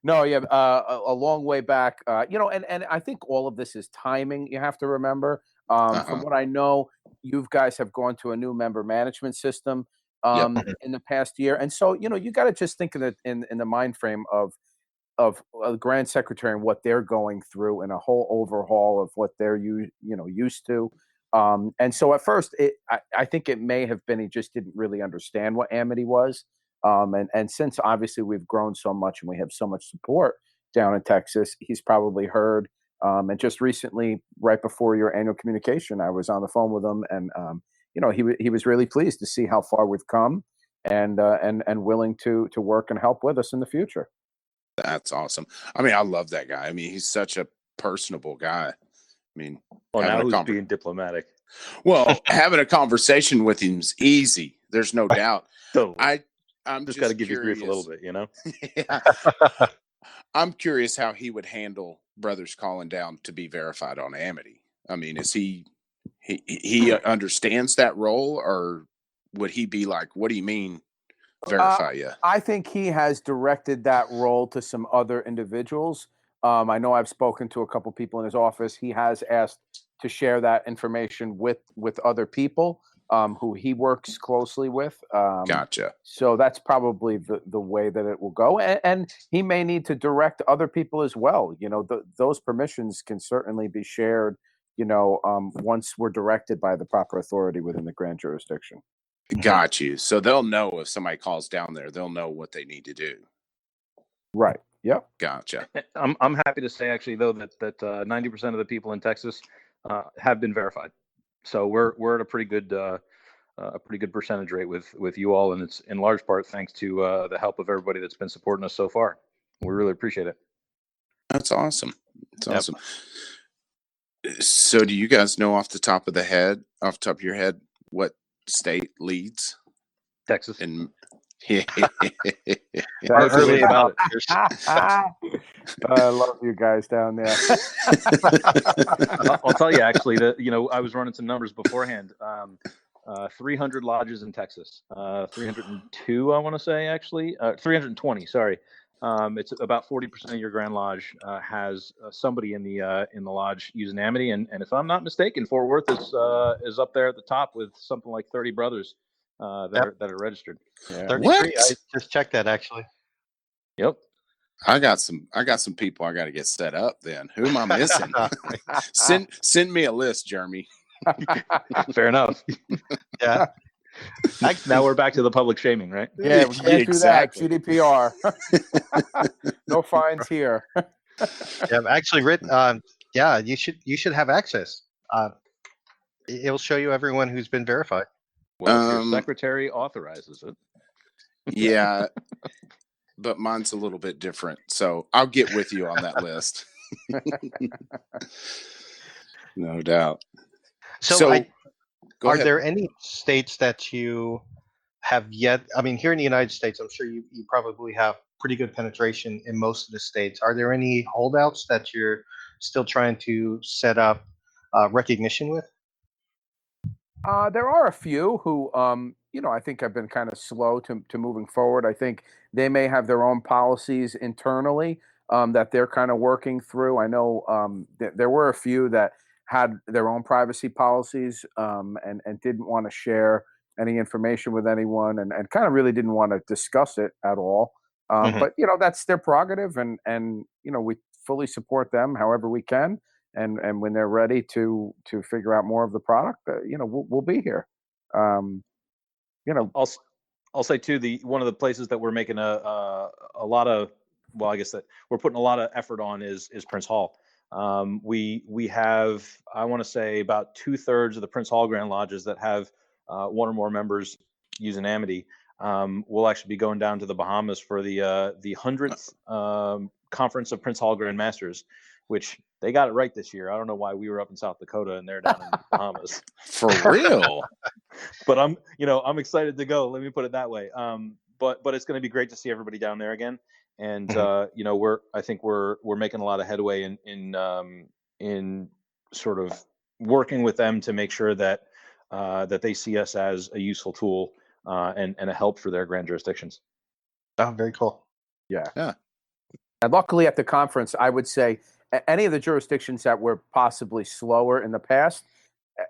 No, yeah, a long way back. And I think all of this is timing. You have to remember. From what I know, you guys have gone to a new member management system in the past year, and so you got to just think of it in the mind frame of a Grand Secretary and what they're going through, and a whole overhaul of what they're used to. And so at first, I think it may have been he just didn't really understand what Amity was. And since obviously we've grown so much and we have so much support down in Texas, he's probably heard And just recently, right before your annual communication, I was on the phone with him, and he was really pleased to see how far we've come, and willing to work and help with us in the future. That's awesome. I mean, I love that guy. I mean, he's such a personable guy. I mean, Well, now having a who's being diplomatic? well, having a conversation with him's easy. There's no doubt. Totally. I'm Just just got to give you grief a little curious. bit, you know? Yeah, I'm curious how he would handle brothers calling down to be verified on Amity. I mean, is he understands that role, or would he be like, "What do you mean verify you?" I think he has directed that role to some other individuals. I know I've spoken to a couple people in his office. He has asked to share that information with other people who he works closely with. Gotcha. So that's probably the way that it will go, and he may need to direct other people as well. Those permissions can certainly be shared. Once we're directed by the proper authority within the grand jurisdiction. Got you. So they'll know if somebody calls down there. They'll know what they need to do. Right. Yep. Gotcha. I'm happy to say actually though that 90% of the people in Texas have been verified. So we're at a pretty good percentage rate with you all, and it's in large part thanks to the help of everybody that's been supporting us so far. We really appreciate it. That's awesome. That's Yep. awesome. So do you guys know off the top of your head, what state leads? Texas. And No two ways about it. I love you guys down there. I'll tell you actually that I was running some numbers beforehand. 300 lodges in Texas, 302 I want to say actually, 320. Sorry, it's about 40% of your Grand Lodge has somebody in the lodge using Amity, and if I'm not mistaken, Fort Worth is up there at the top with something like 30 brothers that are registered. Yeah. 33. What? I just checked that actually. Yep. I got some people I got to get set up. Then who am I missing? Send me a list, Jeremy. Fair enough. Yeah. Now we're back to the public shaming, right? Yeah, we can't Exactly. do that. GDPR. No fines here. Yeah, actually, yeah, you should have access. It'll show you everyone who's been verified. Well, your secretary authorizes it. Yeah, but mine's a little bit different, so I'll get with you on that list. No doubt. So go are ahead. there any states that you have yet? I mean, here in the United States, I'm sure you probably have pretty good penetration in most of the states. Are there any holdouts that you're still trying to set up recognition with? There are a few who, I think have been kind of slow to moving forward. I think they may have their own policies internally that they're kind of working through. I know there were a few that had their own privacy policies and didn't want to share any information with anyone and kind of really didn't want to discuss it at all. Mhm. But that's their prerogative, and we fully support them however we can. And when they're ready to figure out more of the product, we'll be here. I'll say too, one of the places that we're making a lot of, well, I guess that we're putting a lot of effort on is Prince Hall. We have, I want to say, about 2/3 of the Prince Hall Grand Lodges that have one or more members using Amity. We'll actually be going down to the Bahamas for the 100th conference of Prince Hall Grand Masters, which they got it right this year. I don't know why we were up in South Dakota and they're down in the Bahamas. For real. But I'm excited to go. Let me put it that way. But it's going to be great to see everybody down there again. And I think we're making a lot of headway in sort of working with them to make sure that they see us as a useful tool and a help for their grand jurisdictions. Oh, very cool. Yeah. Yeah. And luckily at the conference, I would say any of the jurisdictions that were possibly slower in the past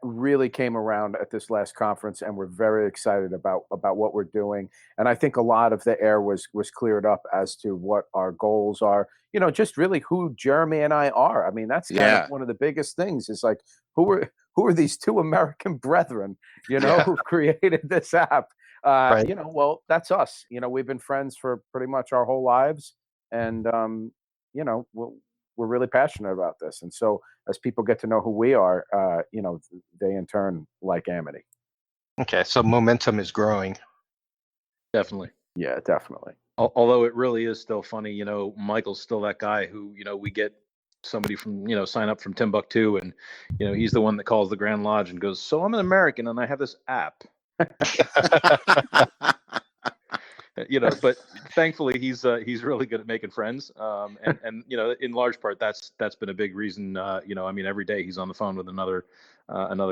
really came around at this last conference, and we're very excited about what we're doing. And I think a lot of the air was cleared up as to what our goals are. Just really who Jeremy and I are. I mean, that's kind of one of the biggest things. Is like who are these two American brethren, who created this app? Right. Well, that's us. We've been friends for pretty much our whole lives, and we're really passionate about this. And so as people get to know who we are, they in turn like Amity. Okay, so momentum is growing. Definitely. Yeah, definitely. Although it really is still funny, Michael's still that guy who, we get somebody from, sign up from Timbuktu, and, he's the one that calls the Grand Lodge and goes, so I'm an American and I have this app. But thankfully he's really good at making friends. And in large part, that's been a big reason, every day he's on the phone with another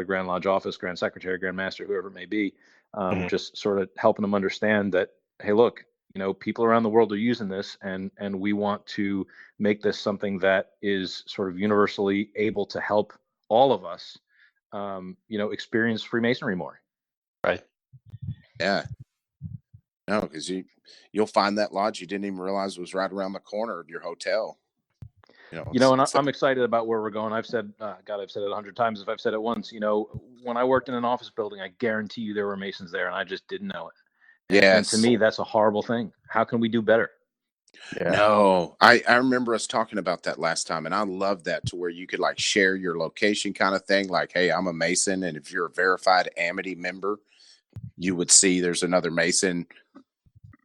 Grand Lodge office, Grand Secretary, Grand Master, whoever it may be, just sort of helping them understand that, hey, look, people around the world are using this, and we want to make this something that is sort of universally able to help all of us, experience Freemasonry more. Right. Yeah. No, because you'll find that lodge you didn't even realize was right around the corner of your hotel. And I'm excited about where we're going. I've said, God, I've said it 100 times if I've said it once. When I worked in an office building, I guarantee you there were Masons there, and I just didn't know it. Yes. And to me, that's a horrible thing. How can we do better? Yeah. No, I remember us talking about that last time, and I love that, to where you could like share your location kind of thing. Like, hey, I'm a Mason, and if you're a verified Amity member, you would see there's another Mason,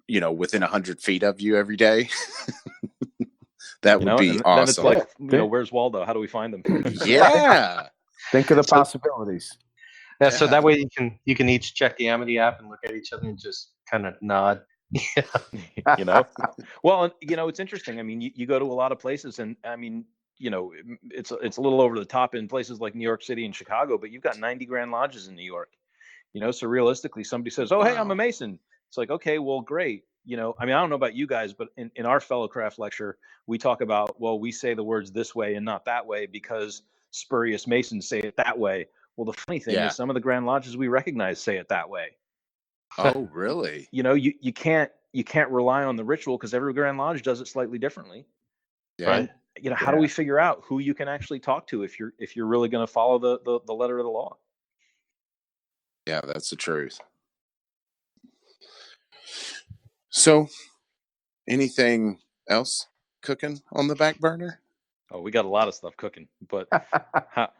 within 100 feet of you every day. That would be and awesome. Then it's like, where's Waldo? How do we find him? Yeah. Think of the possibilities. Yeah, so that way you can each check the Amity app and look at each other and just kind of nod. Well, it's interesting. I mean, you go to a lot of places, and I mean, it's a little over the top in places like New York City and Chicago, but you've got 90 Grand Lodges in New York. So realistically, somebody says, "Oh, hey, I'm a Mason." It's like, okay, well, great. I don't know about you guys, but in our Fellowcraft lecture, we talk about, well, we say the words this way and not that way because spurious Masons say it that way. Well, the funny thing is, some of the Grand Lodges we recognize say it that way. Oh, really? You can't rely on the ritual because every Grand Lodge does it slightly differently. Yeah. And how do we figure out who you can actually talk to if you're really going to follow the letter of the law? Yeah, that's the truth. So, anything else cooking on the back burner? Oh, we got a lot of stuff cooking, but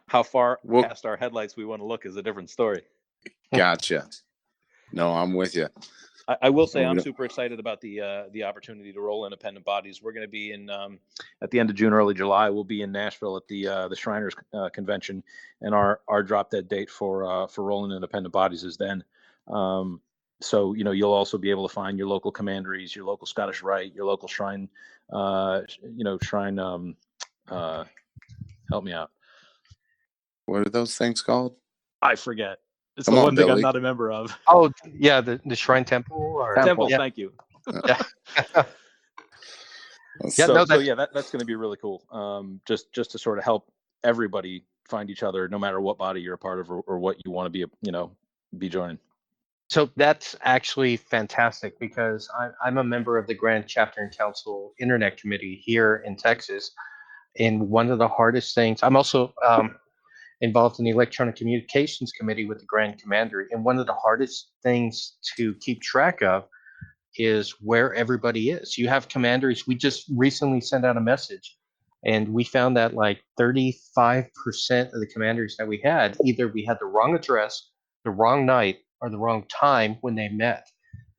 how far past our headlights we want to look is a different story. Gotcha. No, I'm with you. I will say I'm super excited about the opportunity to roll independent bodies. We're going to be in at the end of June, early July. We'll be in Nashville at the Shriners convention, and our drop dead date for rolling independent bodies is then. So you'll also be able to find your local commanderies, your local Scottish Rite, your local shrine. Shrine. Help me out. What are those things called? I forget. It's Come the on, one thing Billy. I'm not a member of. Oh yeah, the Shrine Temple or Temple. Yeah. Thank you. Yeah. So that's going to be really cool. Just to sort of help everybody find each other, no matter what body you're a part of or what you want to be joining. So that's actually fantastic because I'm a member of the Grand Chapter and Council Internet Committee here in Texas. And one of the hardest things, I'm also involved in the Electronic Communications Committee with the Grand Commandery. And one of the hardest things to keep track of is where everybody is. You have commanderies. We just recently sent out a message, and we found that like 35% of the commanderies that we had, either we had the wrong address, the wrong night, or the wrong time when they met.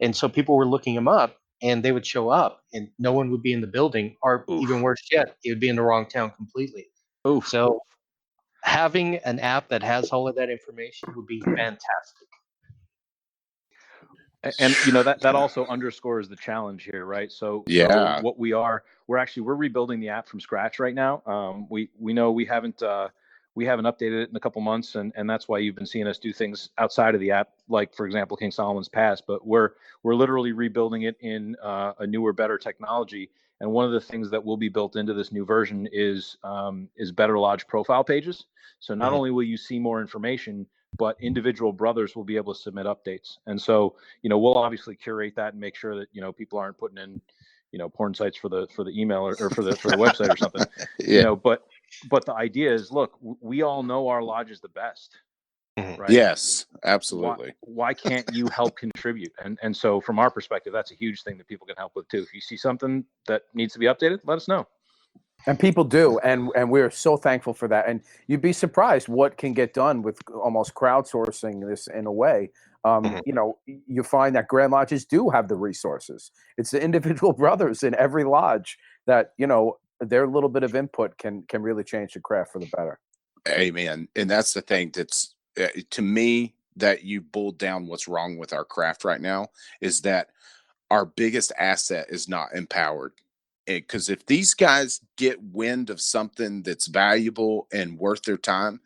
And so people were looking them up, and they would show up, and no one would be in the building, or even worse yet, it would be in the wrong town completely. Oof. So having an app that has all of that information would be fantastic. And that also underscores the challenge here, right? So what we're rebuilding the app from scratch right now. We know we haven't updated it in a couple months, and that's why you've been seeing us do things outside of the app, like for example King Solomon's Pass. But we're literally rebuilding it in a newer, better technology. And one of the things that will be built into this new version is better lodge profile pages. So not only will you see more information, but individual brothers will be able to submit updates. And so, we'll obviously curate that and make sure that, people aren't putting in, porn sites for the email or for the website or something, but the idea is, look, we all know our lodge is the best, right? Yes, absolutely. Why can't you help contribute? And so from our perspective, that's a huge thing that people can help with too. If you see something that needs to be updated, let us know. And people do, and we're so thankful for that. And you'd be surprised what can get done with almost crowdsourcing this in a way. You know, you find that Grand Lodges do have the resources. It's the individual brothers in every lodge that, you know, their little bit of input can really change the craft for the better. Amen. And that's the thing that's to me that you boiled down what's wrong with our craft right now is that our biggest asset is not empowered. Because if these guys get wind of something that's valuable and worth their time,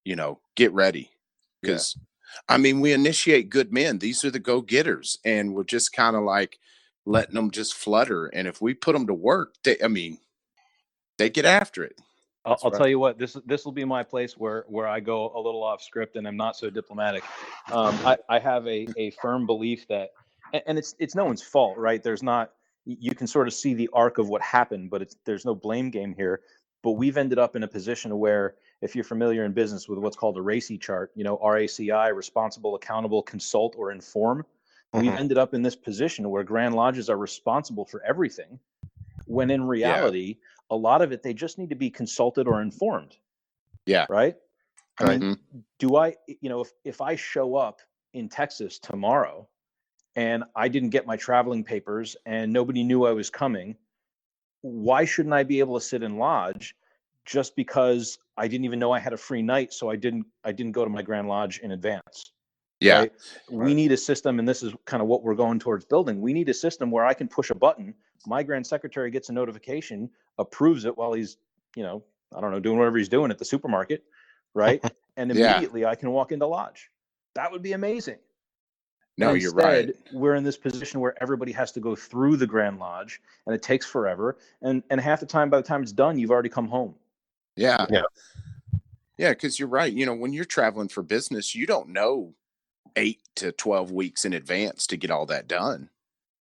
you know, get ready. Because I mean, we initiate good men. These are the go-getters, and we're just kind of like letting them just flutter. And if we put them to work, I mean, they get after it. I'll tell you what, this will be my place where I go a little off script and I'm not so diplomatic. I have a firm belief that, and it's no one's fault, right? There's not, you can sort of see the arc of what happened, but there's no blame game here. But we've ended up in a position where, if you're familiar in business with what's called a RACI chart, you know, RACI, responsible, accountable, consult, or inform. We've ended up in this position where Grand Lodges are responsible for everything, when in reality, a lot of it, they just need to be consulted or informed. Yeah. Right. I mean, Mm-hmm. do I, you know, if I show up in Texas tomorrow and I didn't get my traveling papers and nobody knew I was coming, why shouldn't I be able to sit in lodge just because I didn't even know I had a free night? So I didn't go to my Grand Lodge in advance. Yeah. Right? We need a system, and this is kind of what we're going towards building. We need a system where I can push a button. My grand secretary gets a notification, approves it while he's, you know, I don't know, doing whatever he's doing at the supermarket, right? And immediately I can walk into lodge. That would be amazing. No, and you're right. Instead, we're in this position where everybody has to go through the Grand Lodge, and it takes forever. And half the time, by the time it's done, you've already come home. Yeah. Because you're right. You know, when you're traveling for business, you don't know 8 to 12 weeks in advance to get all that done.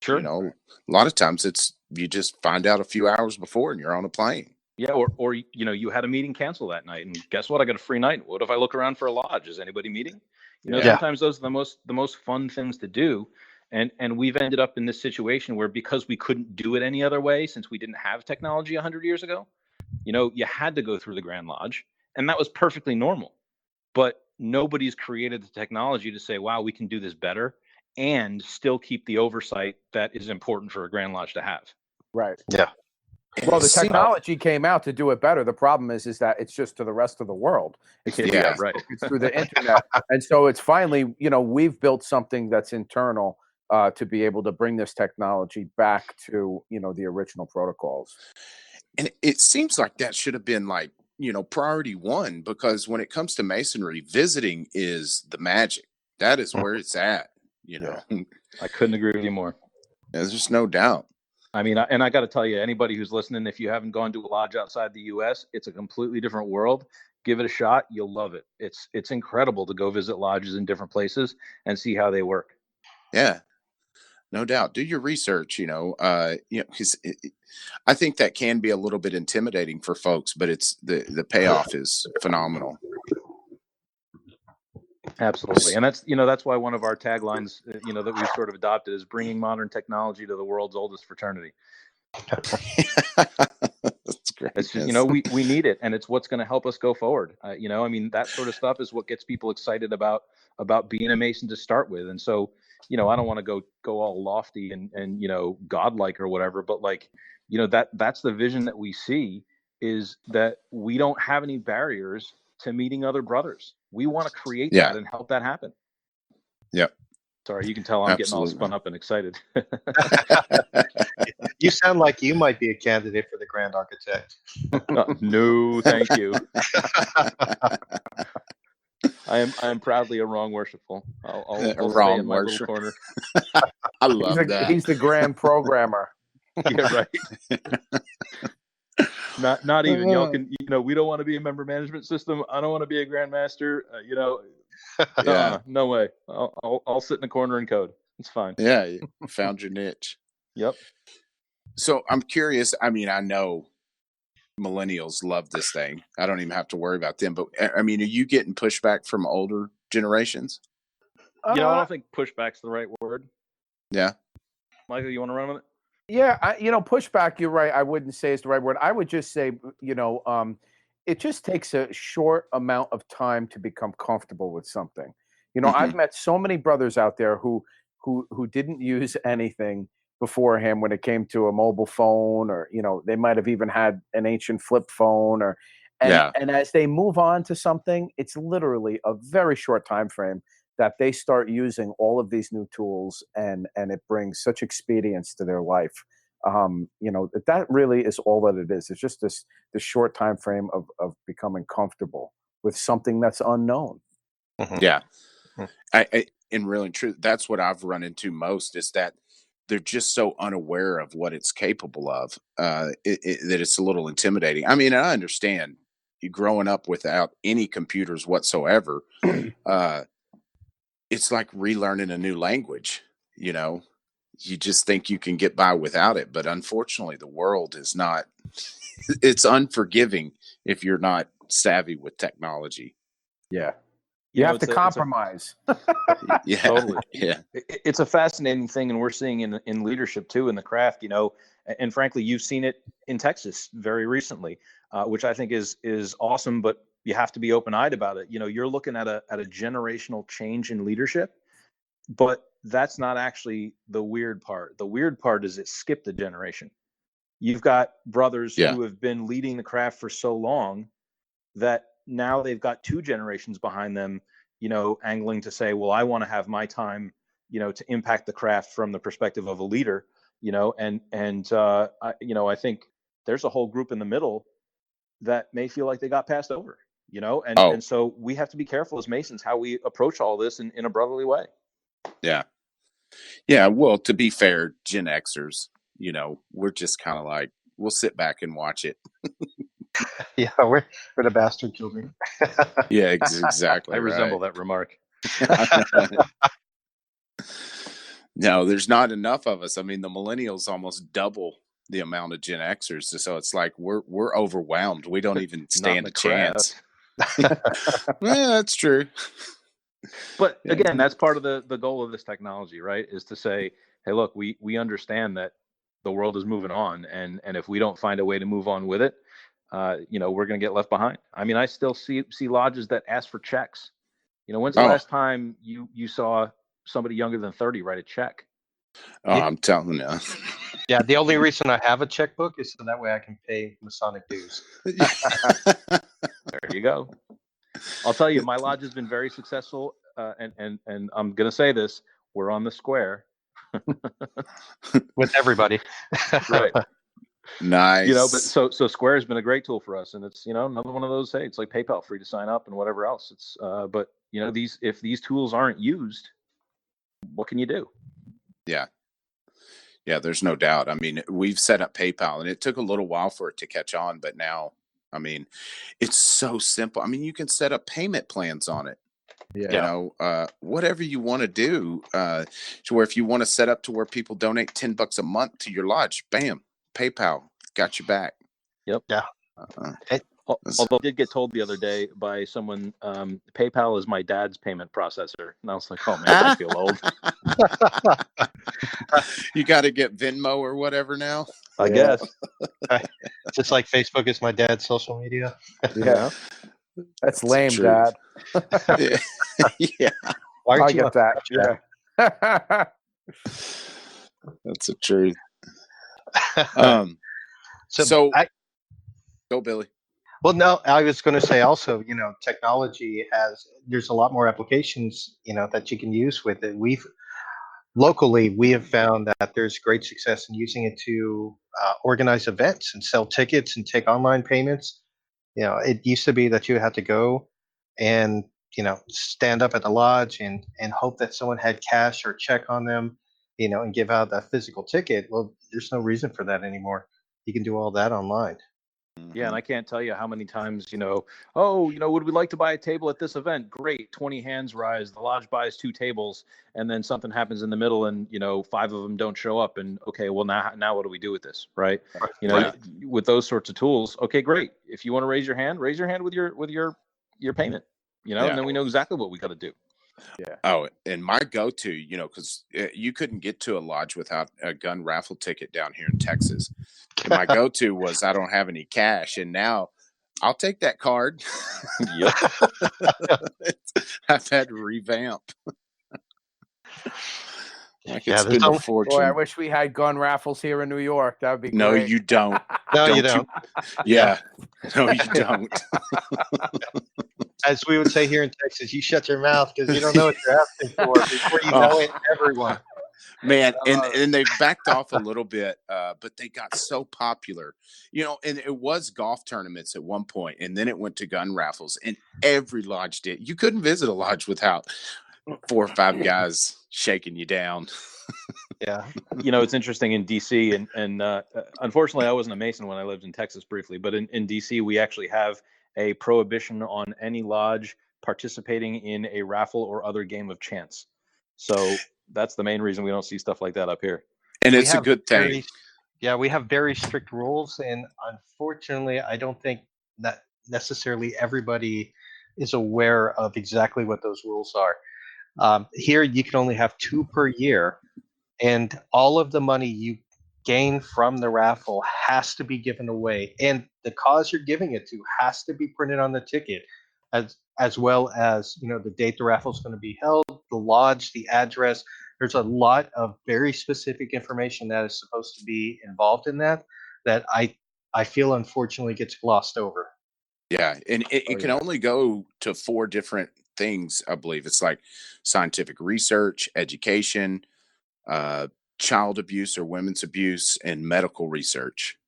Sure. You know, a lot of times you just find out a few hours before and you're on a plane. Yeah, or you know, you had a meeting cancel that night, and guess what? I got a free night. What if I look around for a lodge? Is anybody meeting? You know, sometimes those are the most fun things to do, and we've ended up in this situation where, because we couldn't do it any other way, since we didn't have technology 100 years ago, you know, you had to go through the Grand Lodge, and that was perfectly normal. But nobody's created the technology to say, wow, we can do this better and still keep the oversight that is important for a Grand Lodge to have. Right. Yeah. Well, the technology came out to do it better. The problem is that it's just to the rest of the world. It's right. It's through the internet, and so it's finally, you know, we've built something that's internal to be able to bring this technology back to, you know, the original protocols. And it seems like that should have been like, you know, priority one, because when it comes to masonry, visiting is the magic. That is where it's at. You know, I couldn't agree with you more. There's just no doubt. I mean, and I got to tell you, anybody who's listening, if you haven't gone to a lodge outside the U.S., it's a completely different world. Give it a shot. You'll love it. It's incredible to go visit lodges in different places and see how they work. Yeah, no doubt. Do your research, you know, 'cause I think that can be a little bit intimidating for folks, but it's the payoff is phenomenal. Absolutely. And that's why one of our taglines, you know, that we've sort of adopted is bringing modern technology to the world's oldest fraternity. That's great. It's just, you know, we need it, and it's what's going to help us go forward. You know, I mean, that sort of stuff is what gets people excited about being a Mason to start with. And so, you know, I don't want to go all lofty and, you know, godlike or whatever, but like, you know, that's the vision that we see, is that we don't have any barriers to meeting other brothers. We want to create that and help that happen. Yep. Sorry, you can tell I'm getting all spun up and excited. You sound like you might be a candidate for the Grand Architect. No, thank you. I am proudly a wrong worshipful. I'll stay in my little corner. I love that. He's the grand programmer. Yeah, right. Not even. Y'all can, you know, we don't want to be a member management system. I don't want to be a grandmaster. You know, no way. I'll sit in the corner and code. It's fine. Yeah, you found your niche. Yep. So I'm curious. I mean, I know millennials love this thing. I don't even have to worry about them. But I mean, are you getting pushback from older generations? You know, I don't think pushback's the right word. Yeah. Michael, you want to run with it? Yeah, pushback, you're right. I wouldn't say is the right word. I would just say, it just takes a short amount of time to become comfortable with something. I've Mhm. met so many brothers out there who didn't use anything beforehand when it came to a mobile phone, or they might have even had an ancient flip phone, or and Yeah. and as they move on to something, it's literally a very short time frame that they start using all of these new tools, and it brings such expedience to their life. That really is all that it is. It's just this short time frame of becoming comfortable with something that's unknown. Mhm. Yeah. Mhm. In real and true, that's what I've run into most, is that they're just so unaware of what it's capable of, that it's a little intimidating. I mean, I understand you growing up without any computers whatsoever. Uh, it's like relearning a new language. You know, you just think you can get by without it, but unfortunately, the world is not. It's unforgiving if you're not savvy with technology. Yeah, You you know, have to it's a compromise. Yeah, totally. yeah, It's a fascinating thing, and we're seeing in leadership too, in the craft. And frankly, you've seen it in Texas very recently, which I think is awesome. But you have to be open eyed about it. You're looking at a generational change in leadership, but that's not actually the weird part. The weird part is it skipped a generation. You've got brothers yeah. who have been leading the craft for so long that now they've got two generations behind them, angling to say, well, I want to have my time, to impact the craft from the perspective of a leader, I think there's a whole group in the middle that may feel like they got passed over, and Oh, and so we have to be careful as Masons how we approach all this in a brotherly way. yeah. Yeah, well, to be fair, Gen Xers, we're just kind of like, we'll sit back and watch it. Yeah, we're the bastard children. Yeah, I exactly resemble right. that remark. No, there's not enough of us. I mean, the millennials almost double the amount of Gen Xers, so it's like we're overwhelmed. We don't even Not in stand the a chance. craft. Yeah, that's true. But Yeah, again, that's part of the goal of this technology, right? Is to say, hey, look, we understand that the world is moving on, and if we don't find a way to move on with it, we're going to get left behind. I mean, I still see lodges that ask for checks. When's the oh, last time you saw somebody younger than 30 write a check? oh, I'm telling you. Yeah, the only reason I have a checkbook is so that way I can pay Masonic dues. There you go. I'll tell you, my lodge has been very successful, and I'm going to say this: we're on the square, With everybody. right? But Nice. so Square has been a great tool for us, and it's another one of those. Hey, it's like PayPal, free to sign up and whatever else. It's but if these tools aren't used, what can you do? Yeah. Yeah, there's no doubt. I mean, we've set up PayPal and it took a little while for it to catch on, but now, I mean, it's so simple. I mean, you can set up payment plans on it. Yeah. Whatever you want to do, to where if you want to set up to where people donate $10 a month to your lodge, bam, PayPal got your back. Yep. Yeah. Uh, Although I did get told the other day by someone, PayPal is my dad's payment processor, and I was like, oh man, I feel old. You got to get Venmo or whatever now. I Yeah. guess. Just like Facebook is my dad's social media. Yeah. That's the lame, truth. Dad. Yeah. Yeah, Why aren't I you on get that. Snapchat? Yeah. that's the truth. So So go, Billy. well, no, I was going to say also, technology there's a lot more applications, that you can use with it. Locally, we have found that there's great success in using it to organize events and sell tickets and take online payments. It used to be that you had to go and, stand up at the lodge and hope that someone had cash or check on them, and give out that physical ticket. Well, there's no reason for that anymore. You can do all that online. Yeah, and I can't tell you how many times, would we like to buy a table at this event? Great, 20 hands rise. The lodge buys 2 tables, and then something happens in the middle, and 5 of them don't show up. And okay, well now what do we do with this, right? Right. With those sorts of tools. Okay, great. If you want to raise your hand with your payment, Yeah. and then we know exactly what we got to do. Yeah. Oh, and my go-to, because you couldn't get to a lodge without a gun raffle ticket down here in Texas. And my go-to was I don't have any cash, and now I'll take that card. Yep. I've had to revamp. I could Yeah, there's spend a so- Boy, I fortune. wish we had gun raffles here in New York. That would be No, great. you don't. No, you Don't don't. Yeah. No, you don't. As we would say here in Texas, you shut your mouth because you don't know what you're asking for. Before you know it, everyone. Man, and they've backed off a little bit, but they got so popular, and it was golf tournaments at one point, and then it went to gun raffles, and every lodge did. You couldn't visit a lodge without 4 or 5 guys shaking you down. Yeah. It's interesting in DC, and unfortunately, I wasn't a Mason when I lived in Texas briefly, but in DC, we actually have a prohibition on any lodge participating in a raffle or other game of chance. So that's the main reason we don't see stuff like that up here. And We it's a have good thing. we have very strict rules, and unfortunately, I don't think that necessarily everybody is aware of exactly what those rules are. Here, you can only have 2 per year, and all of the money you gain from the raffle has to be given away, and the cause you're giving it to has to be printed on the ticket, as well as the date the raffle is going to be held, the lodge, the address. There's a lot of very specific information that is supposed to be involved in that I feel unfortunately gets glossed over. Yeah, and it can yeah. only go to 4 different things, I believe. It's like scientific research, education, uh, child abuse or women's abuse, and medical research.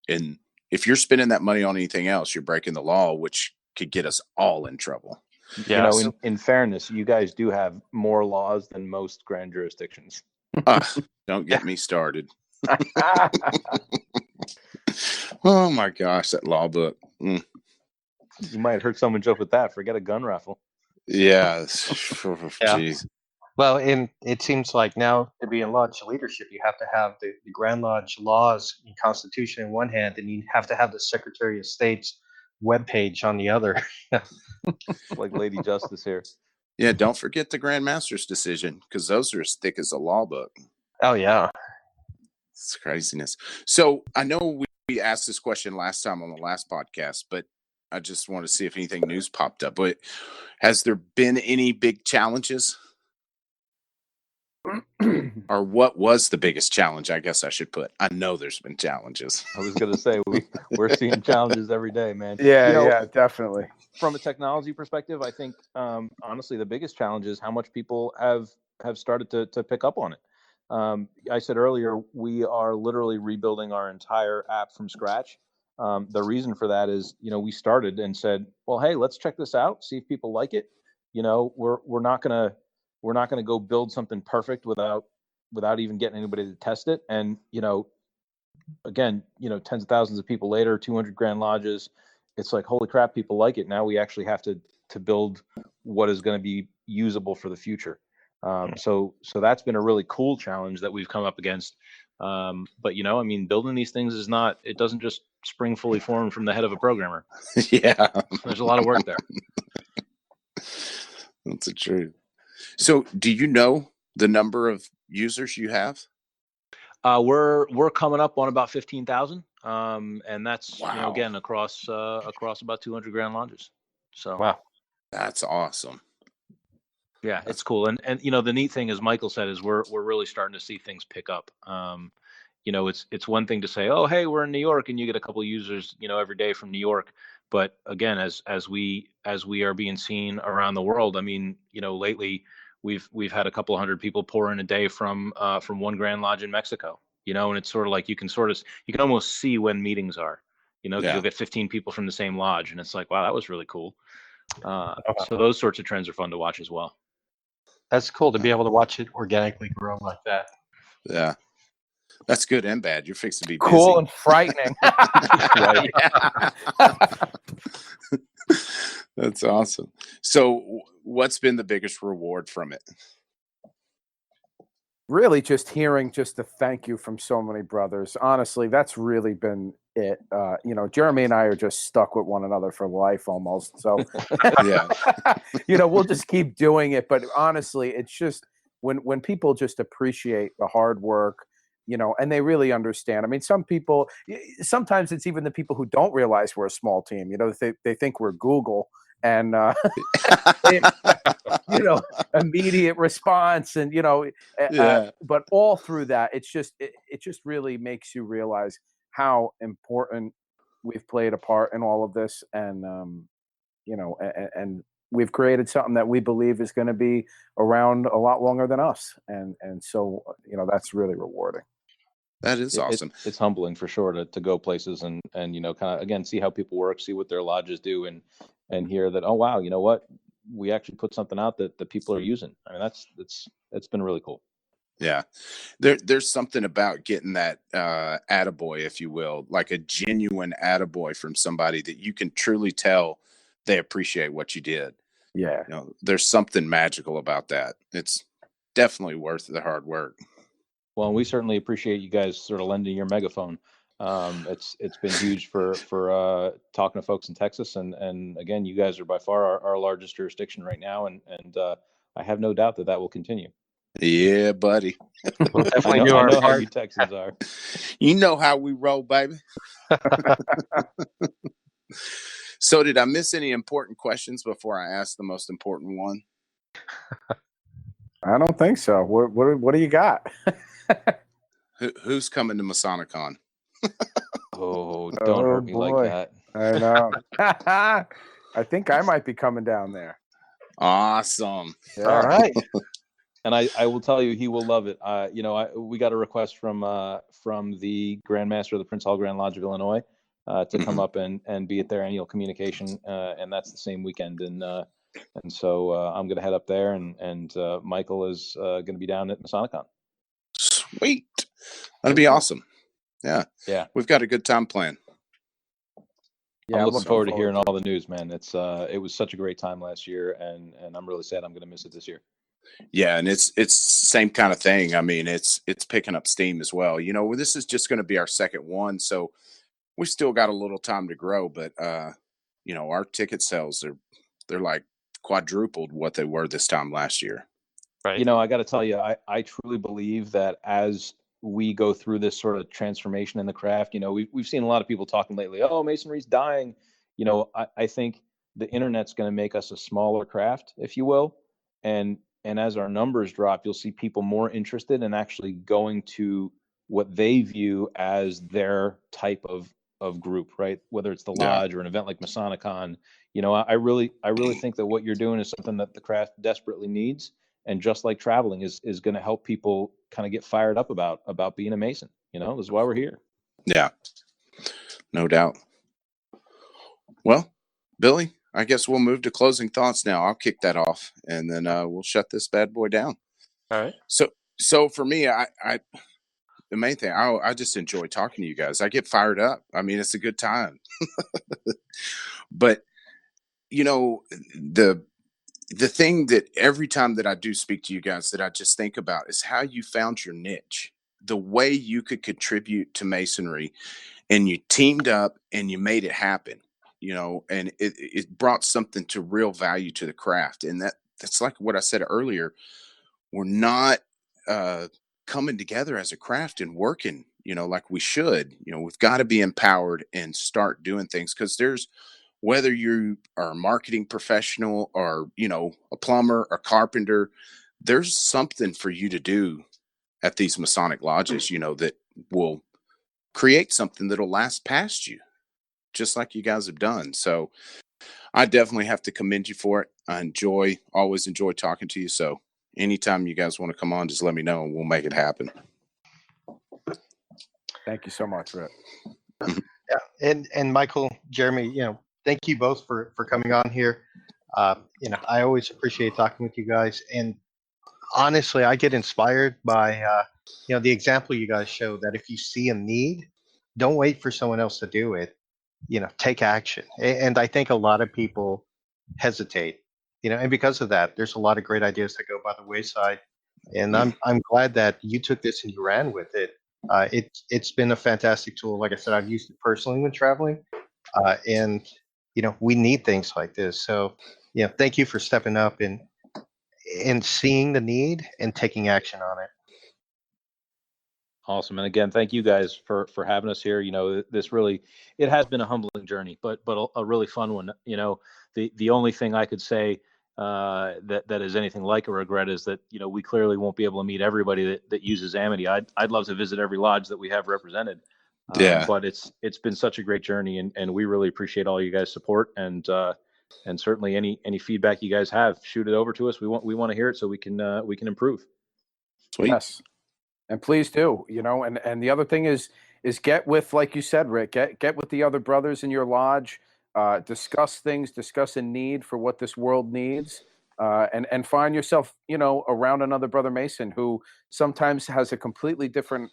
And if you're spending that money on anything else, you're breaking the law, which could get us all in trouble. Yeah. In fairness, you guys do have more laws than most grand jurisdictions. Don't get me started. Oh my gosh, that law book. You might hurt someone joke with that. Forget a gun raffle. Yeah. Yeah. Jeez. Well, and it seems like now to be in lodge leadership, you have to have the Grand Lodge laws and Constitution in one hand, and you have to have the Secretary of State's webpage on the other. Like Lady Justice here. Yeah, don't forget the Grand Master's decision, because those are as thick as a law book. Oh, yeah. It's craziness. So I know we asked this question last time on the last podcast, but I just want to see if anything news popped up. But has there been any big challenges? Or what was the biggest challenge? I guess I should put. I know there's been challenges. I was going to say we're seeing challenges every day, man. Yeah, definitely. From a technology perspective, I think honestly the biggest challenge is how much people have started to pick up on it. I said earlier we are literally rebuilding our entire app from scratch. The reason for that is we started and said, well, hey, let's check this out, see if people like it. We're not gonna go build something perfect without even getting anybody to test it. And again, tens of thousands of people later, 200 grand lodges, it's like, holy crap, people like it. Now we actually have to build what is going to be usable for the future. So that's been a really cool challenge that we've come up against. But building these things it doesn't just spring fully formed from the head of a programmer. Yeah. There's a lot of work there. That's the truth. So do you know the number of users you have? We're coming up on about 15,000. And that's, Wow. again, across about 200 grand lodges. So Wow. That's awesome. Yeah, it's cool. And the neat thing, as Michael said, is we're really starting to see things pick up. It's one thing to say, oh, hey, we're in New York, and you get a couple of users, every day from New York. But again, as we are being seen around the world, lately we've had a couple of hundred people pour in a day from one Grand Lodge in Mexico. And it's sort of like you can almost see when meetings are, because Yeah. you'll get 15 people from the same lodge, and it's like, wow, that was really cool. So those sorts of trends are fun to watch as well. That's cool to be able to watch it organically grow like that. Yeah. That's good and bad. You're fixing to be busy. Cool and frightening. Right. That's awesome. So what's been the biggest reward from it? really just hearing just a thank you from so many brothers. Honestly, that's really been it. Jeremy and I are just stuck with one another for life almost. So, Yeah. we'll just keep doing it. But honestly, it's just when people just appreciate the hard work, and they really understand. I mean, some people, sometimes it's even the people who don't realize we're a small team. They think we're Google and they expect, immediate response and Yeah. but all through that it just really makes you realize how important we've played a part in all of this, and and we've created something that we believe is going to be around a lot longer than us, and so that's really rewarding. That is awesome. It's humbling for sure to go places and kind of again see how people work, see what their lodges do, and hear that, oh wow, you know what, we actually put something out that the people are using. I mean, it's been really cool. Yeah. There's something about getting that attaboy, if you will, like a genuine attaboy from somebody that you can truly tell they appreciate what you did. Yeah. There's something magical about that. It's definitely worth the hard work. Well, and we certainly appreciate you guys sort of lending your megaphone. It's been huge for talking to folks in Texas, and again, you guys are by far our largest jurisdiction right now, and I have no doubt that will continue. Yeah, buddy. We'll definitely I do our know how part. you Texans are. You know how we roll, baby. So did I miss any important questions before I ask the most important one? I don't think so. What do you got? Who's coming to Masonicon? Oh, don't hurt me like that. I know. I think I might be coming down there. Awesome. Yeah. All right. And I will tell you, he will love it. We got a request from the Grand Master of the Prince Hall Grand Lodge of Illinois to come up and be at their annual communication, and that's the same weekend. And so I'm going to head up there, and Michael is going to be down at Masonicon. Sweet. That'd be awesome. Yeah. Yeah. We've got a good time planned. Yeah, I'm looking forward to hearing all the news, man. It was such a great time last year, and I'm really sad I'm going to miss it this year. Yeah, and it's same kind of thing. I mean, it's picking up steam as well. This is just going to be our second one, so we still got a little time to grow. But our ticket sales they're like quadrupled what they were this time last year. Right. I got to tell you, I truly believe that as we go through this sort of transformation in the craft, we've seen a lot of people talking lately, oh, masonry's dying. I think the internet's going to make us a smaller craft, if you will. And as our numbers drop, you'll see people more interested in actually going to what they view as their type of group, right? Whether it's the lodge or an event like Masonicon. I really think that what you're doing is something that the craft desperately needs. And just like traveling is going to help people kind of get fired up about being a Mason. This is why we're here. Yeah, no doubt. Well, Billy, I guess we'll move to closing thoughts now. I'll kick that off, and then we'll shut this bad boy down. All right. So for me, I the main thing, I just enjoy talking to you guys. I get fired up. I mean, it's a good time. But the thing that every time that I do speak to you guys that I just think about is how you found your niche, the way you could contribute to masonry, and you teamed up and you made it happen, and it brought something to real value to the craft. And that's like what I said earlier. We're not coming together as a craft and working, like we should. We've got to be empowered and start doing things, because whether you are a marketing professional or, a plumber or carpenter, there's something for you to do at these Masonic lodges, that will create something that'll last past you, just like you guys have done. So I definitely have to commend you for it. I always enjoy talking to you. So anytime you guys want to come on, just let me know and we'll make it happen. Thank you so much, Rick. Yeah. And Michael, Jeremy, thank you both for coming on here. I always appreciate talking with you guys. And honestly, I get inspired by, the example you guys show, that if you see a need, don't wait for someone else to do it. Take action. And I think a lot of people hesitate, and because of that, there's a lot of great ideas that go by the wayside. And I'm glad that you took this and you ran with it. It's been a fantastic tool. Like I said, I've used it personally when traveling, and we need things like this. So thank you for stepping up and seeing the need and taking action on it. Awesome. And again, thank you guys for having us here. This really, it has been a humbling journey, but a really fun one. The only thing I could say that is anything like a regret is that we clearly won't be able to meet everybody that uses Amity. I'd love to visit every lodge that we have represented. But it's been such a great journey, and we really appreciate all you guys' support, and certainly any feedback you guys have, shoot it over to us. We want to hear it so we can improve. Sweet. Yes. And please do, and the other thing is get with, like you said, Rick, get with the other brothers in your lodge, discuss things, discuss a need for what this world needs, and find yourself, around another brother Mason who sometimes has a completely different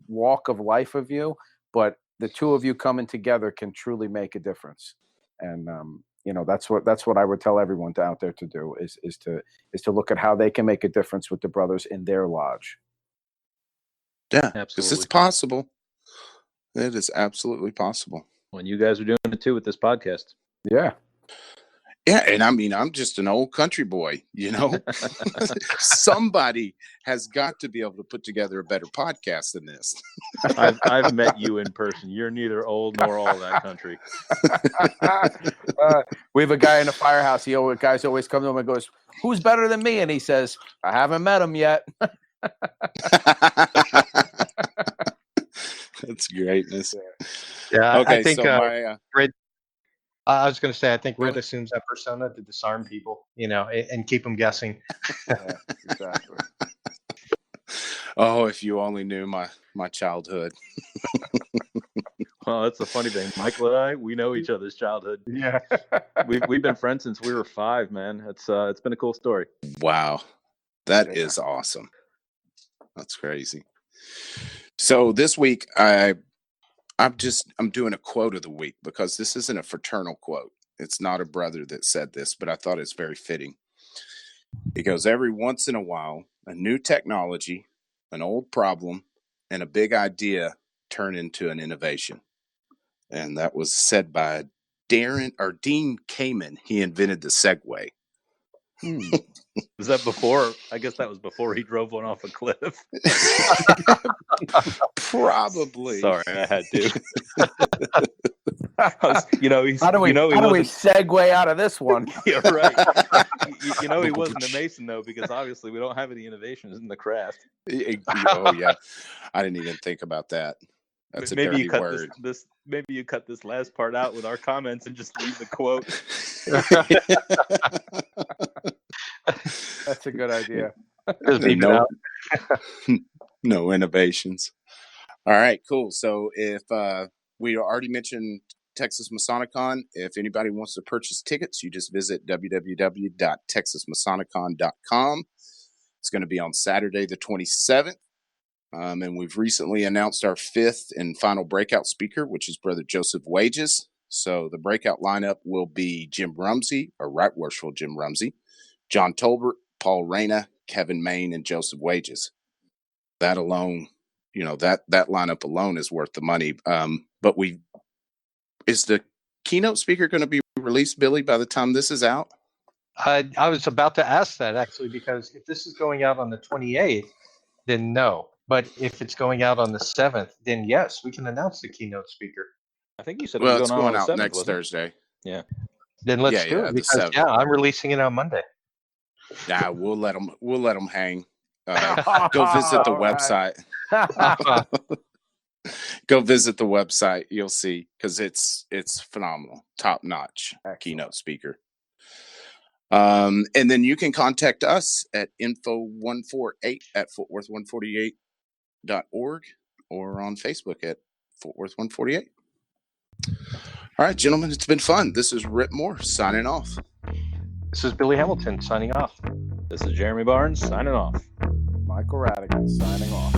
walk of life of you, but the two of you coming together can truly make a difference. And that's what I would tell everyone out there to do is to look at how they can make a difference with the brothers in their lodge. Yeah, absolutely. Because it's possible. It is absolutely possible. When you guys are doing it too with this podcast. Yeah. Yeah, and I mean, I'm just an old country boy, Somebody has got to be able to put together a better podcast than this. I've met you in person. You're neither old nor all that country. We have a guy in the firehouse. Guys always come to him and goes, "Who's better than me?" And he says, "I haven't met him yet." That's greatness. Yeah, Okay, I think so Red. I was going to say, I think Red assumes that persona to disarm people, and keep them guessing. Yeah, exactly. Oh, if you only knew my childhood. Well, that's the funny thing. Michael and I, we know each other's childhood. Yeah. We've been friends since we were 5, man. It's been a cool story. Wow. That is awesome. That's crazy. So this week I'm doing a quote of the week because this isn't a fraternal quote. It's not a brother that said this, but I thought it's very fitting. It goes, every once in a while, a new technology, an old problem, and a big idea turn into an innovation. And that was said by Dean Kamen. He invented the Segway. Was that before? I guess that was before he drove one off a cliff. Probably. Sorry, I had to. How do we segue out of this one? Yeah, right. He wasn't a Mason though, because obviously we don't have any innovations in the craft. Oh yeah, I didn't even think about that. That's maybe a dirty you cut word. Maybe you cut this last part out with our comments and just leave the quote. That's a good idea. No innovations. All right, cool. So if we already mentioned Texas Masonicon, if anybody wants to purchase tickets, you just visit www.texasmasonicon.com. It's going to be on Saturday the 27th. And we've recently announced our 5th and final breakout speaker, which is Brother Joseph Wages. So the breakout lineup will be Jim Rumsey, or Right Worshipful Jim Rumsey, John Tolbert, Paul Reyna, Kevin Main, and Joseph Wages. That alone, that lineup alone is worth the money. But is the keynote speaker going to be released, Billy, by the time this is out? I was about to ask that actually, because if this is going out on the 28th, then no. But if it's going out on the 7th, then yes, we can announce the keynote speaker. I think you said it's going on out 7th, next Thursday. Yeah. Then let's do it, because I'm releasing it on Monday. Nah, we'll let them hang. Go visit the website. Go visit the website. You'll see, because it's phenomenal, top notch keynote speaker. And then you can contact us at info148@fortworth148.org or on Facebook at Fort-Worth148. All right, gentlemen, it's been fun. This is Rip Moore signing off. This is Billy Hamilton signing off. This is Jeremy Barnes signing off. Michael Radigan signing off.